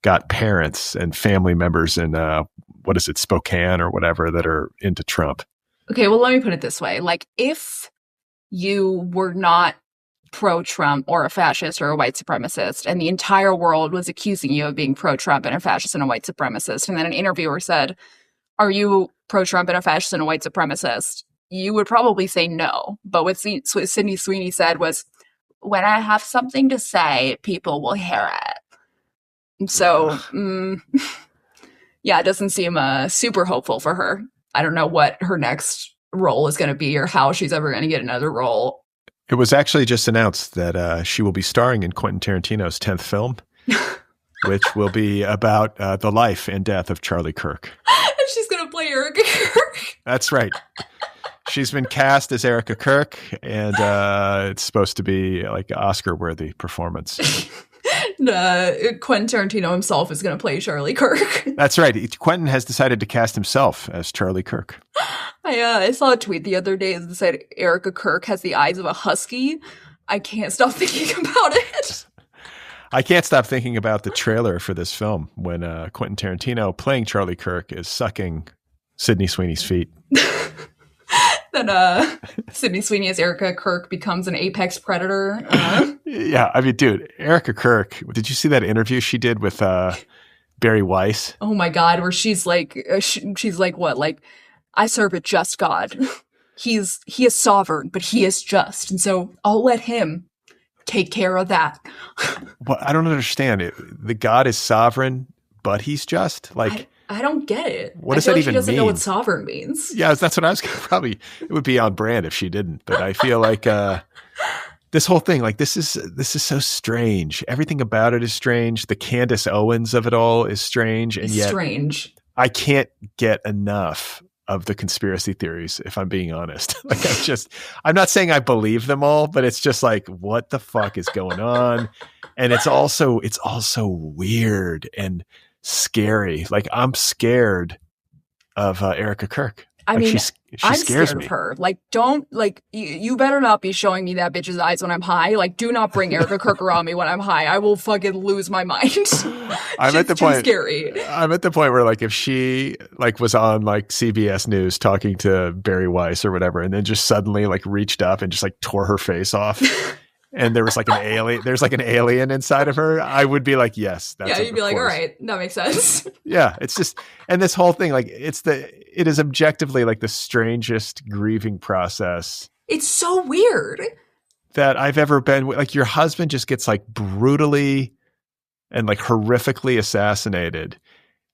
B: got parents and family members in Spokane or whatever that are into Trump?
C: Okay, well, let me put it this way. If you were not pro-Trump or a fascist or a white supremacist, and the entire world was accusing you of being pro-Trump and a fascist and a white supremacist, and then an interviewer said, are you pro-Trump and a fascist and a white supremacist? You would probably say no. But what Sydney Sweeney said was, when I have something to say, people will hear it. So, yeah, it doesn't seem super hopeful for her. I don't know what her next role is going to be or how she's ever going to get another role.
B: It was actually just announced that she will be starring in Quentin Tarantino's 10th film, which will be about the life and death of Charlie Kirk.
C: And she's going to play Erica Kirk.
B: That's right. She's been cast as Erica Kirk, and it's supposed to be an Oscar-worthy performance.
C: Quentin Tarantino himself is going to play Charlie Kirk.
B: That's right. Quentin has decided to cast himself as Charlie Kirk.
C: I saw a tweet the other day that said Erica Kirk has the eyes of a husky. I can't stop thinking about it.
B: I can't stop thinking about the trailer for this film when Quentin Tarantino playing Charlie Kirk is sucking Sydney Sweeney's feet.
C: Then Sydney Sweeney as Erica Kirk becomes an apex predator.
B: Yeah, I mean, dude, Erica Kirk, did you see that interview she did with Barry Weiss?
C: Oh my God, where she's like, what? I serve a just God. He is sovereign, but he is just. And so I'll let him take care of that.
B: Well, I don't understand. The God is sovereign, but he's just?
C: I don't get it.
B: What does that even mean? She
C: doesn't know what sovereign means.
B: Yeah, that's what I was probably, it would be on brand if she didn't. But I feel like this whole thing, like this is so strange. Everything about it is strange. The Candace Owens of it all is strange, and yet
C: strange.
B: I can't get enough of the conspiracy theories, if I'm being honest. Like I'm not saying I believe them all, but it's just like, what the fuck is going on? And it's also weird and scary. Like I'm scared of Erica Kirk.
C: I
B: like
C: mean, I'm
B: scares
C: scared
B: me.
C: of her. Like, don't, like, you better not be showing me that bitch's eyes when I'm high. Like, do not bring Erica Kirk around me when I'm high. I will fucking lose my mind.
B: I'm at the
C: too
B: point.
C: Scary.
B: I'm at the point where, like, if she like was on like CBS News talking to Barry Weiss or whatever, and then just suddenly like reached up and just like tore her face off. And there was like there's like an alien inside of her, I would be like, yes.
C: Yeah, you'd be like, all right, that makes sense.
B: Yeah, it's just, and this whole thing, like it is objectively like the strangest grieving process.
C: It's so weird.
B: That I've ever been with. Like your husband just gets like brutally and like horrifically assassinated.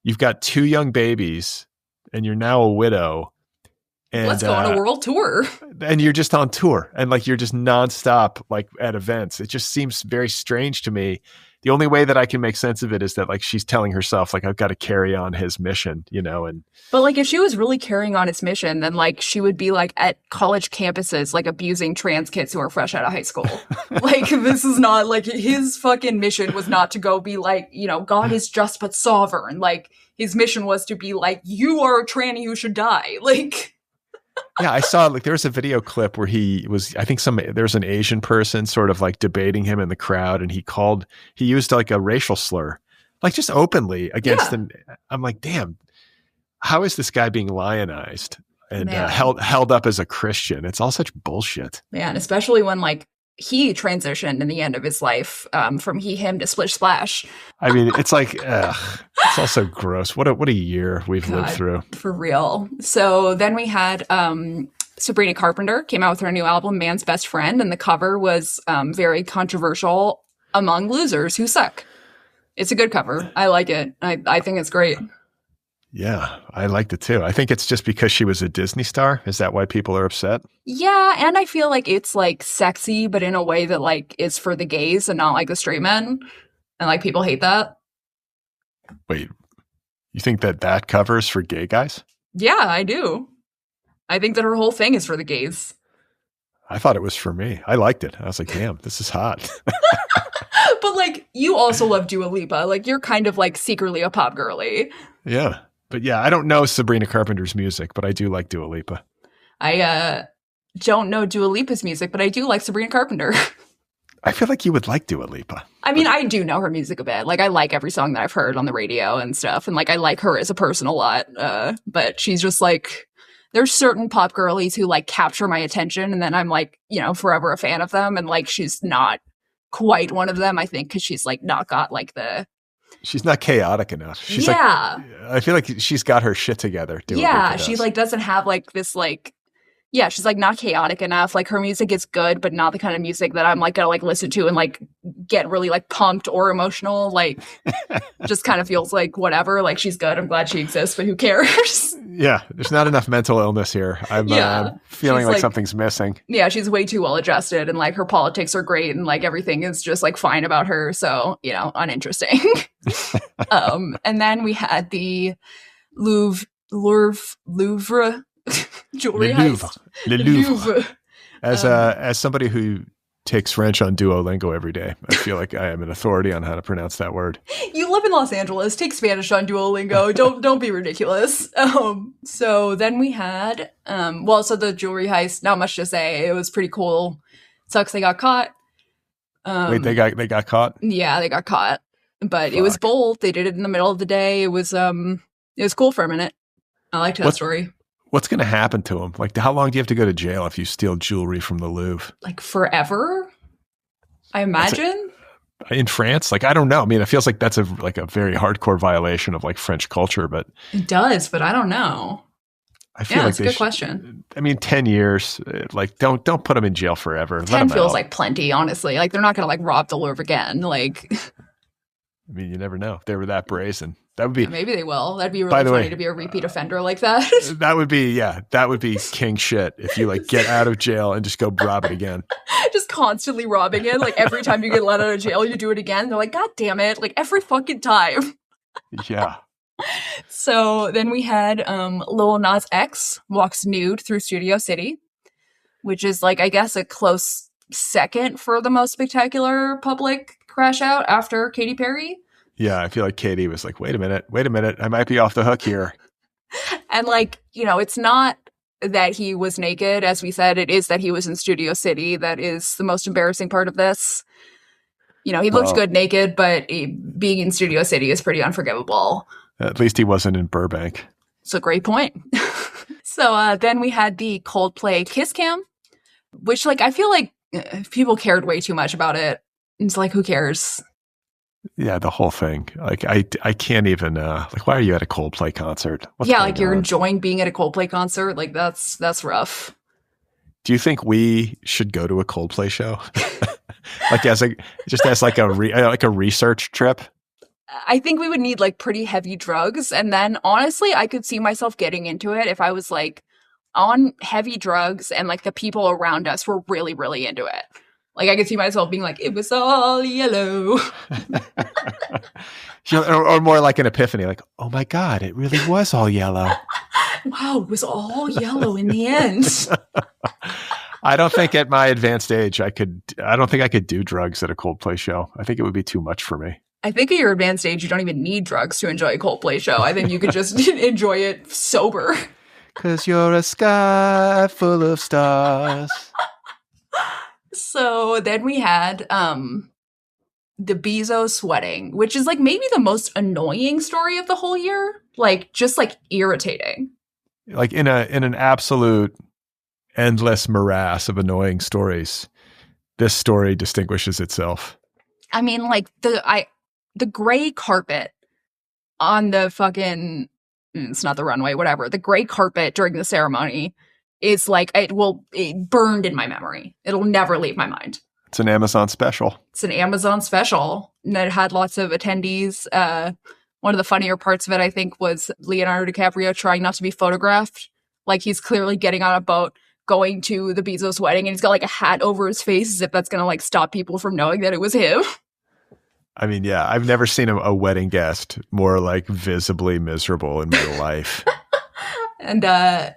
B: You've got 2 young babies and you're now a widow. And,
C: let's go on a world tour.
B: And you're just on tour and like you're just nonstop like at events. It just seems very strange to me. The only way that I can make sense of it is that like she's telling herself like I've got to carry on his mission, you know. And
C: but like if she was really carrying on his mission, then like she would be like at college campuses like abusing trans kids who are fresh out of high school. Like this is not like his fucking mission was not to go be like, you know, God is just but sovereign. Like his mission was to be like, you are a tranny who should die. Like
B: yeah, I saw like there was a video clip where he was, I think there's an Asian person sort of like debating him in the crowd, and he used like a racial slur, like just openly against them. I'm like, damn, how is this guy being lionized and held up as a Christian? It's all such bullshit.
C: Man, especially when like he transitioned in the end of his life from him to Splish Splash.
B: I mean, it's like, it's also gross. What a year we've lived through.
C: For real. So then we had Sabrina Carpenter came out with her new album, Man's Best Friend, and the cover was very controversial among losers who suck. It's a good cover. I like it. I think it's great.
B: Yeah, I liked it too. I think it's just because she was a Disney star. Is that why people are upset?
C: Yeah, and I feel like it's like sexy, but in a way that like is for the gays and not like the straight men. And like people hate that.
B: Wait, you think that covers for gay guys?
C: Yeah, I do. I think that her whole thing is for the gays.
B: I thought it was for me. I liked it. I was like, damn, this is hot.
C: But like, you also love Dua Lipa. Like, you're kind of like secretly a pop girly.
B: Yeah. But yeah, I don't know Sabrina Carpenter's music, but I do like Dua Lipa.
C: I don't know Dua Lipa's music, but I do like Sabrina Carpenter.
B: I feel like you would like Dua Lipa.
C: I mean, I do know her music a bit. Like, I like every song that I've heard on the radio and stuff. And like, I like her as a person a lot. But she's just like, there's certain pop girlies who like capture my attention. And then I'm like, you know, forever a fan of them. And like, she's not quite one of them, I think, because she's like not got like the...
B: She's not chaotic enough. She's like, I feel like she's got her shit together.
C: Yeah, she like doesn't have like this like, yeah, she's like not chaotic enough. Like her music is good, but not the kind of music that I'm like gonna like listen to and like get really like pumped or emotional. Like just kind of feels like whatever. Like she's good. I'm glad she exists, but who cares?
B: Yeah, there's not enough mental illness here. I'm feeling like something's missing. Yeah,
C: she's way too well adjusted, and like her politics are great, and like everything is just like fine about her. So you know, uninteresting. And then we had the Louvre jewelry heist.
B: Le Louvre. As somebody who takes French on Duolingo every day, I feel like I am an authority on how to pronounce that word.
C: You live in Los Angeles. Take Spanish on Duolingo. Don't be ridiculous. So then we had so the jewelry heist. Not much to say. It was pretty cool. Sucks they got caught.
B: Wait, they got caught?
C: Yeah, they got caught. But It was bold. They did it in the middle of the day. It was cool for a minute. I liked that story.
B: What's going to happen to him? Like, how long do you have to go to jail if you steal jewelry from the Louvre?
C: Like forever, I imagine.
B: In France? Like, I don't know. I mean, it feels like that's a very hardcore violation of like French culture, but
C: it does. But I don't know.
B: I feel like
C: that's a good question.
B: I mean, 10 years. Like, don't put them in jail forever.
C: 10 feels like plenty, honestly. Like, they're not going to like rob the Louvre again. Like,
B: I mean, you never know. If they were that brazen. That would be
C: maybe they will. That'd be really funny to be a repeat offender like that.
B: That would be king shit if you like get out of jail and just go rob it again.
C: Just constantly robbing it. Like every time you get let out of jail, you do it again. They're like, God damn it. Like every fucking time.
B: Yeah.
C: So then we had Lil Nas X walks nude through Studio City, which is like, I guess, a close second for the most spectacular public crash out after Katy Perry.
B: Yeah, I feel like Katy was like, wait a minute, I might be off the hook here.
C: And like, you know, it's not that he was naked, as we said, it is that he was in Studio City. That is the most embarrassing part of this. You know, he looked good naked, but being in Studio City is pretty unforgivable.
B: At least he wasn't in Burbank.
C: It's a great point. So then we had the Coldplay Kiss Cam, which like, I feel like people cared way too much about it. It's like, who cares?
B: Yeah, the whole thing. Like, I can't even, like, why are you at a Coldplay concert?
C: Yeah, like you're enjoying being at a Coldplay concert. Like, that's rough.
B: Do you think we should go to a Coldplay show? Like, as a research trip?
C: I think we would need like pretty heavy drugs. And then honestly, I could see myself getting into it if I was like on heavy drugs and like the people around us were really, really into it. Like I could see myself being like, it was all yellow.
B: or more like an epiphany, like, oh my God, it really was all yellow.
C: Wow, it was all yellow in the end.
B: I don't think at my advanced age I don't think I could do drugs at a Coldplay show. I think it would be too much for me.
C: I think at your advanced age, you don't even need drugs to enjoy a Coldplay show. I think you could just enjoy it sober.
B: 'Cause you're a sky full of stars.
C: So then we had the Bezos wedding, which is like maybe the most annoying story of the whole year. Like just like irritating.
B: Like in an absolute endless morass of annoying stories, this story distinguishes itself.
C: I mean, like the gray carpet on the fucking, it's not the runway, whatever. The gray carpet during the ceremony is like, it burned in my memory. It'll never leave my mind.
B: It's an Amazon special.
C: It's an Amazon special. And it had lots of attendees. One of the funnier parts of it, I think, was Leonardo DiCaprio trying not to be photographed. Like he's clearly getting on a boat, going to the Bezos wedding, and he's got like a hat over his face as if that's going to like stop people from knowing that it was him.
B: I mean, yeah, I've never seen a wedding guest more like visibly miserable in my life.
C: And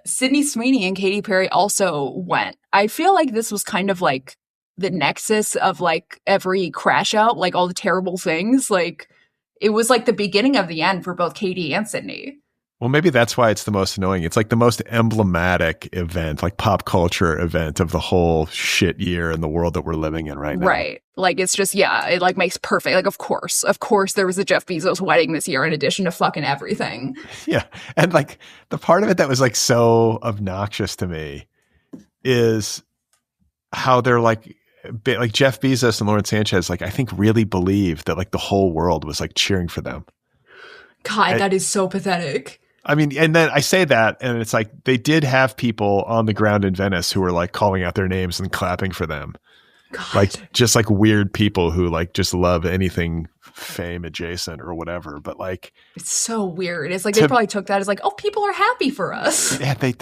C: Sydney Sweeney and Katy Perry also went. I feel like this was kind of like the nexus of like every crash out, like all the terrible things. Like it was like the beginning of the end for both Katy and Sydney.
B: Well, maybe that's why it's the most annoying. It's like the most emblematic event, like pop culture event of the whole shit year in the world that we're living in right now.
C: Right. Like, it's just, yeah, it like makes perfect. Like, of course there was a Jeff Bezos wedding this year in addition to fucking everything.
B: Yeah. And like the part of it that was like so obnoxious to me is how they're like Jeff Bezos and Lauren Sanchez, like I think really believed that like the whole world was like cheering for them.
C: God, that is so pathetic.
B: I mean, and then I say that, and it's like they did have people on the ground in Venice who were like calling out their names and clapping for them.
C: God.
B: Like just like weird people who like just love anything fame adjacent or whatever. But like,
C: it's so weird. It's like they probably took that as like, oh, people are happy for us.
B: Yeah, they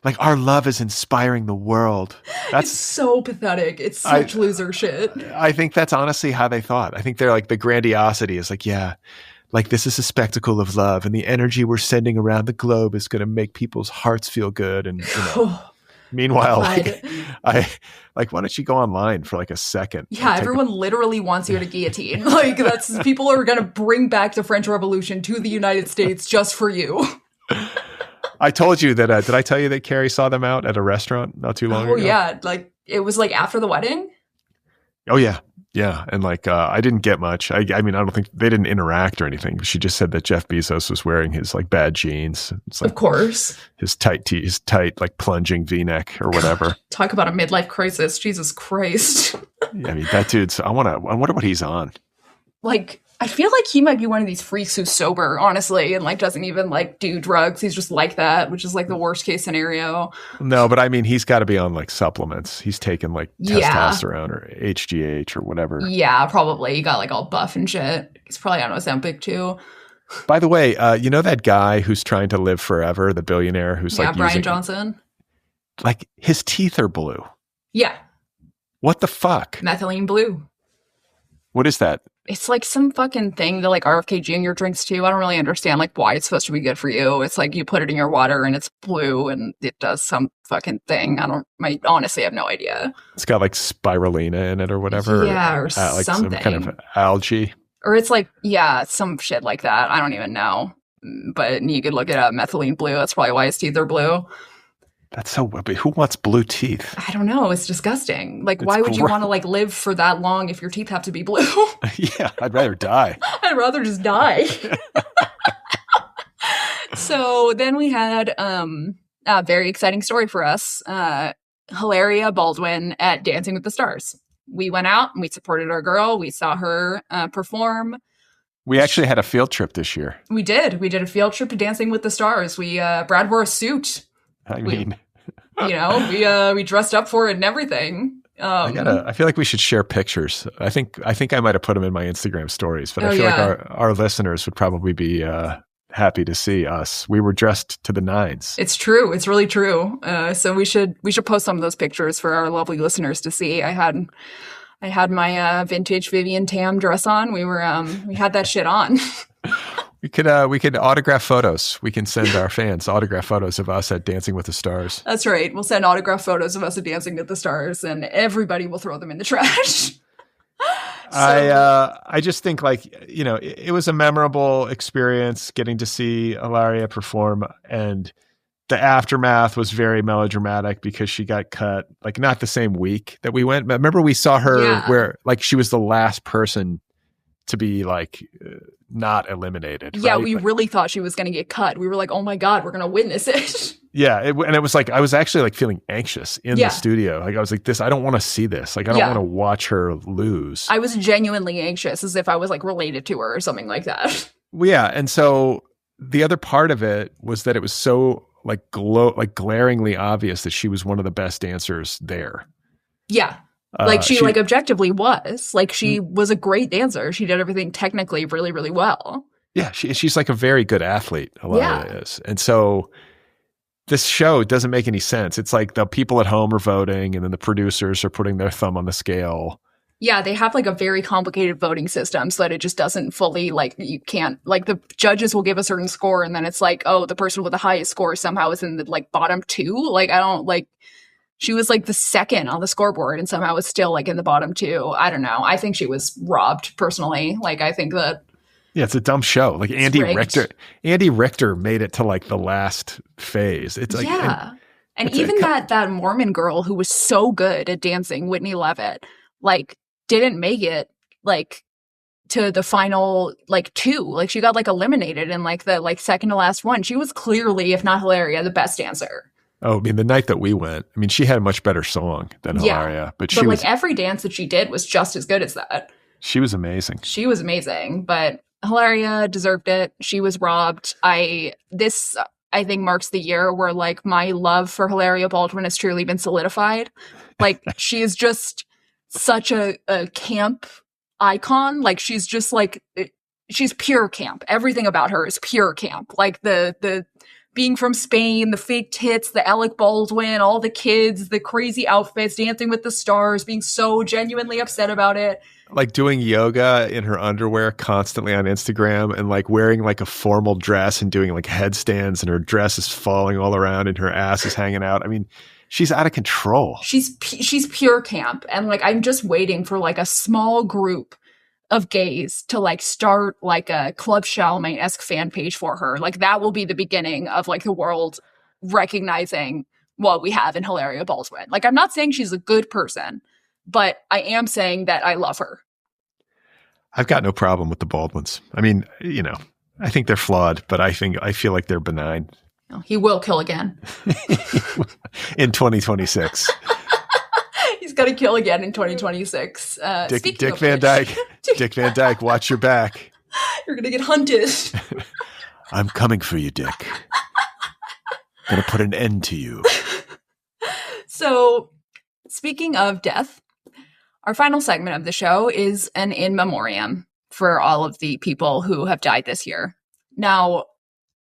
B: like our love is inspiring the world.
C: It's so pathetic. It's such loser shit.
B: I think that's honestly how they thought. I think they're like the grandiosity is like, yeah. Like this is a spectacle of love, and the energy we're sending around the globe is going to make people's hearts feel good. And you know, meanwhile, why don't you go online for like a second?
C: Yeah, everyone literally wants you at a guillotine. Like people are going to bring back the French Revolution to the United States just for you.
B: I told you that. Did I tell you that Carrie saw them out at a restaurant not too long ago?
C: Oh yeah, like it was like after the wedding.
B: Oh yeah. Yeah, and like I didn't get much. I mean, I don't think they didn't interact or anything. She just said that Jeff Bezos was wearing his like bad jeans. It's like,
C: of course,
B: his tight like plunging V-neck or whatever.
C: Talk about a midlife crisis. Jesus Christ.
B: Yeah, I mean that dude's. I wonder what he's on. Like,
C: I feel like he might be one of these freaks who's sober, honestly, and like doesn't even like do drugs. He's just like that, which is like the worst case scenario.
B: No, but I mean, he's got to be on like supplements. He's taking like testosterone or HGH or whatever.
C: Yeah, probably. He got like all buff and shit. He's probably on Ozempic too.
B: By the way, you know that guy who's trying to live forever, the billionaire who's like
C: Brian Johnson.
B: Like his teeth are blue.
C: Yeah.
B: What the fuck?
C: Methylene blue.
B: What is that?
C: It's like some fucking thing that like RFK Jr. drinks too. I don't really understand like why it's supposed to be good for you. It's like you put it in your water and it's blue and it does some fucking thing. I honestly have no idea.
B: It's got like spirulina in it or whatever.
C: Yeah, or
B: like
C: something.
B: some kind of algae.
C: Or it's like, yeah, some shit like that. I don't even know. But you could look it up. Methylene blue. That's probably why his teeth are blue.
B: That's so weird. Who wants blue teeth?
C: I don't know. It's disgusting. Like,
B: It's
C: why would you
B: gross.
C: want to like live for that long if your teeth have to be blue?
B: Yeah, I'd rather die.
C: I'd rather just die. So then we had a very exciting story for us. Hilaria Baldwin at Dancing with the Stars. We went out and we supported our girl. We saw her perform.
B: We actually had a field trip this year.
C: We did. We did a field trip to Dancing with the Stars. Brad wore a suit.
B: I mean,
C: we dressed up for it and everything.
B: I feel like we should share pictures. I think I might have put them in my Instagram stories, but I feel like our listeners would probably be happy to see us. We were dressed to the nines.
C: It's true. It's really true. So we should post some of those pictures for our lovely listeners to see. I had my vintage Vivian Tam dress on. We had that shit on.
B: We could autograph photos. We can send our fans autograph photos of us at Dancing with the Stars.
C: That's right. We'll send autograph photos of us at Dancing with the Stars, and everybody will throw them in the trash.
B: I just think it was a memorable experience getting to see Hilaria perform, and the aftermath was very melodramatic because she got cut like not the same week that we went. But remember we saw her where like she was the last person to be like not eliminated.
C: Yeah,
B: right?
C: we really thought she was going to get cut. We were like, oh my God, we're going to witness it.
B: Yeah. And it was like, I was actually like feeling anxious in the studio. Like I was like I don't want to see this. Like I don't want to watch her lose.
C: I was genuinely anxious as if I was like related to her or something like that.
B: Well, yeah. And so the other part of it was that it was so like glaringly obvious that she was one of the best dancers there.
C: Yeah. Like she like objectively was. Like she was a great dancer. She did everything technically really, really well.
B: Yeah, she's like a very good athlete, Hilaria is. And so this show doesn't make any sense. It's like the people at home are voting and then the producers are putting their thumb on the scale.
C: Yeah, they have like a very complicated voting system so that it just doesn't fully like you can't like the judges will give a certain score and then it's like, oh, the person with the highest score somehow is in the like bottom two. Like I don't like she was like the second on the scoreboard and somehow was still like in the bottom two. I don't know. I think she was robbed personally. Like I think that.
B: Yeah, it's a dumb show. Like Andy Richter made it to like the last phase. It's like,
C: and even that Mormon girl who was so good at dancing, Whitney Levitt, like didn't make it like to the final like two. Like she got like eliminated in like the like second to last one. She was clearly, if not Hilaria, the best dancer.
B: Oh, I mean, the night that we went, I mean, she had a much better song than Hilaria, but she was
C: like every dance that she did was just as good as that.
B: She was amazing.
C: She was amazing, but Hilaria deserved it. She was robbed. I think marks the year where like my love for Hilaria Baldwin has truly been solidified. Like she is just such a camp icon. Like she's just like she's pure camp. Everything about her is pure camp. Like the being from Spain, the fake tits, the Alec Baldwin, all the kids, the crazy outfits, Dancing with the Stars, being so genuinely upset about it.
B: Like doing yoga in her underwear constantly on Instagram and like wearing like a formal dress and doing like headstands and her dress is falling all around and her ass is hanging out. I mean, she's out of control.
C: She's pure camp. And like, I'm just waiting for like a small group of gays to like start like a Club Charlemagne-esque fan page for her. Like that will be the beginning of like the world recognizing what we have in Hilaria Baldwin. Like I'm not saying she's a good person, but I am saying that I love her.
B: I've got no problem with the Baldwins. I mean, you know, I think they're flawed, but I feel like they're benign.
C: Oh, he will kill again.
B: In 2026.
C: He's going to kill again in 2026.
B: Dick Van Dyke. Dick Van Dyke, watch your back.
C: You're going to get hunted.
B: I'm coming for you, Dick. I'm going to put an end to you.
C: So, speaking of death, our final segment of the show is an in memoriam for all of the people who have died this year. Now,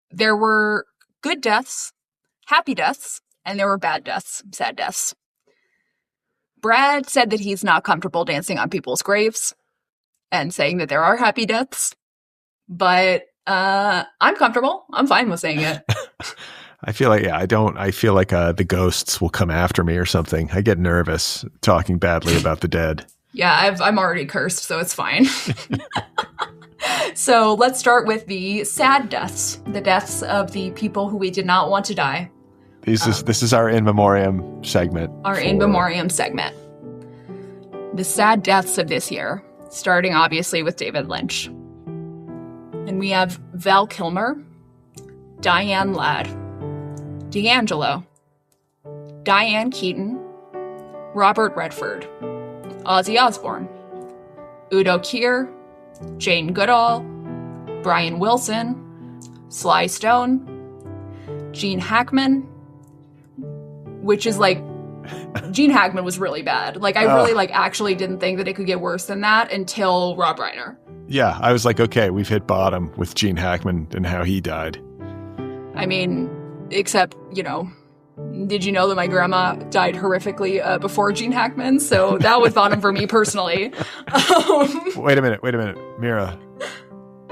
C: there were good deaths, happy deaths, and there were bad deaths, sad deaths. Brad said that he's not comfortable dancing on people's graves and saying that there are happy deaths, but I'm comfortable. I'm fine with saying it.
B: I feel like, I feel like the ghosts will come after me or something. I get nervous talking badly about the dead.
C: Yeah, I'm already cursed, so it's fine. So let's start with the sad deaths, the deaths of the people who we did not want to die.
B: This is our in memoriam segment.
C: In memoriam segment. The sad deaths of this year, starting obviously with David Lynch. And we have Val Kilmer, Diane Ladd, D'Angelo, Diane Keaton, Robert Redford, Ozzy Osbourne, Udo Kier, Jane Goodall, Brian Wilson, Sly Stone, Gene Hackman, which is like, Gene Hackman was really bad. Like, I really actually didn't think that it could get worse than that until Rob Reiner.
B: Yeah, I was like, okay, we've hit bottom with Gene Hackman and how he died.
C: I mean, except, did you know that my grandma died horrifically before Gene Hackman? So that was bottom for me personally.
B: Wait a minute. Mira,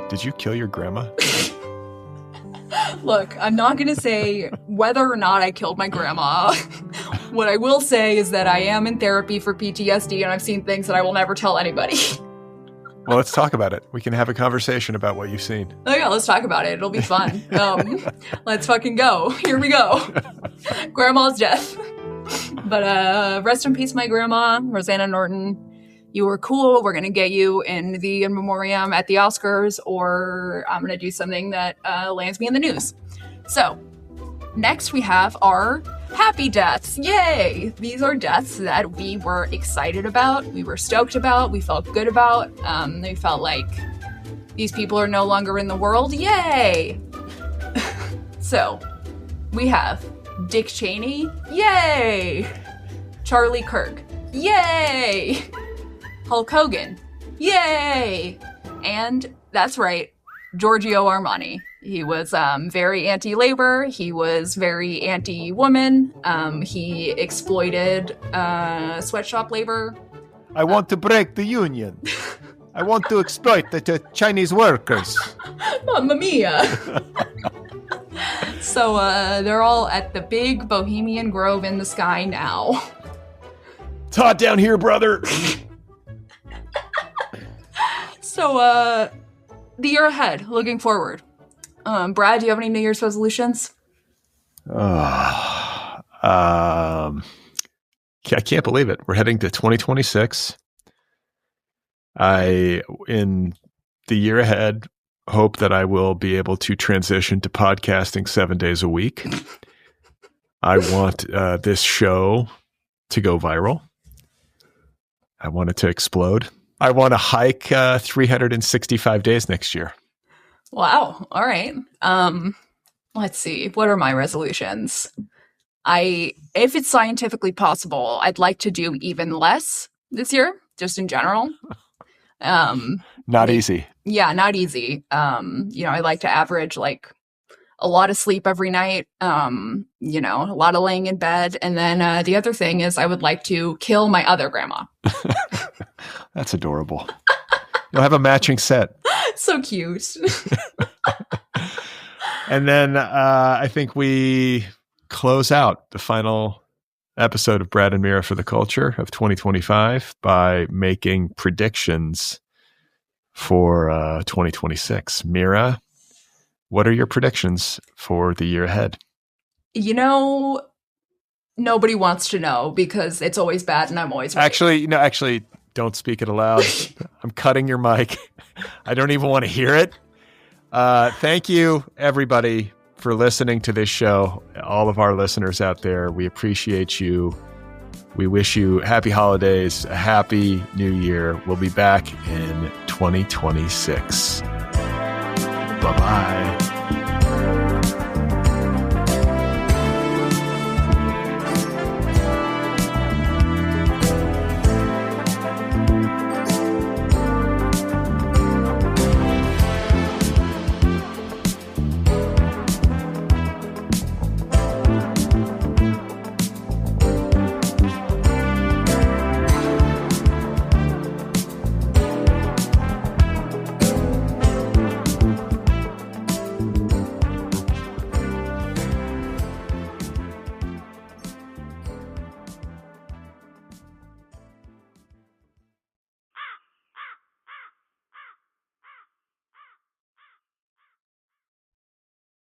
B: did you kill your grandma?
C: Look, I'm not going to say whether or not I killed my grandma. What I will say is that I am in therapy for PTSD and I've seen things that I will never tell anybody.
B: Well, let's talk about it. We can have a conversation about what you've seen.
C: Oh yeah, let's talk about it. It'll be fun. Let's fucking go. Here we go. Grandma's death. But rest in peace, my grandma, Rosanna Norton. You were cool. We're going to get you in the in memoriam at the Oscars, or I'm going to do something that lands me in the news. So next we have our happy deaths. Yay! These are deaths that we were excited about, we were stoked about, we felt good about. We felt like these people are no longer in the world. Yay! So we have Dick Cheney. Yay! Charlie Kirk. Yay! Hulk Hogan. Yay! And that's right, Giorgio Armani. He was very anti-labor. He was very anti-woman. He exploited sweatshop labor.
B: I want to break the union. I want to exploit the Chinese workers.
C: Mamma mia. So they're all at the big Bohemian Grove in the sky now.
B: It's hot down here, brother.
C: So the year ahead, looking forward. Brad, do you have any New Year's resolutions?
B: I can't believe it. We're heading to 2026. In the year ahead, hope that I will be able to transition to podcasting 7 days a week. I want this show to go viral. I want it to explode. I want to hike 365 days next year.
C: Wow. All right. Let's see. What are my resolutions? If it's scientifically possible, I'd like to do even less this year, just in general.
B: Not easy.
C: Yeah, not easy. I like to average like a lot of sleep every night, a lot of laying in bed. And then the other thing is I would like to kill my other grandma.
B: That's adorable. You'll have a matching set.
C: So cute.
B: And then I think we close out the final episode of Brad and Mira for the Culture of 2025 by making predictions for 2026. Mira, what are your predictions for the year ahead?
C: Nobody wants to know because it's always bad and I'm always right.
B: Actually, don't speak it aloud. I'm cutting your mic. I don't even want to hear it. Thank you, everybody, for listening to this show. All of our listeners out there, we appreciate you. We wish you happy holidays, a happy new year. We'll be back in 2026. Bye-bye.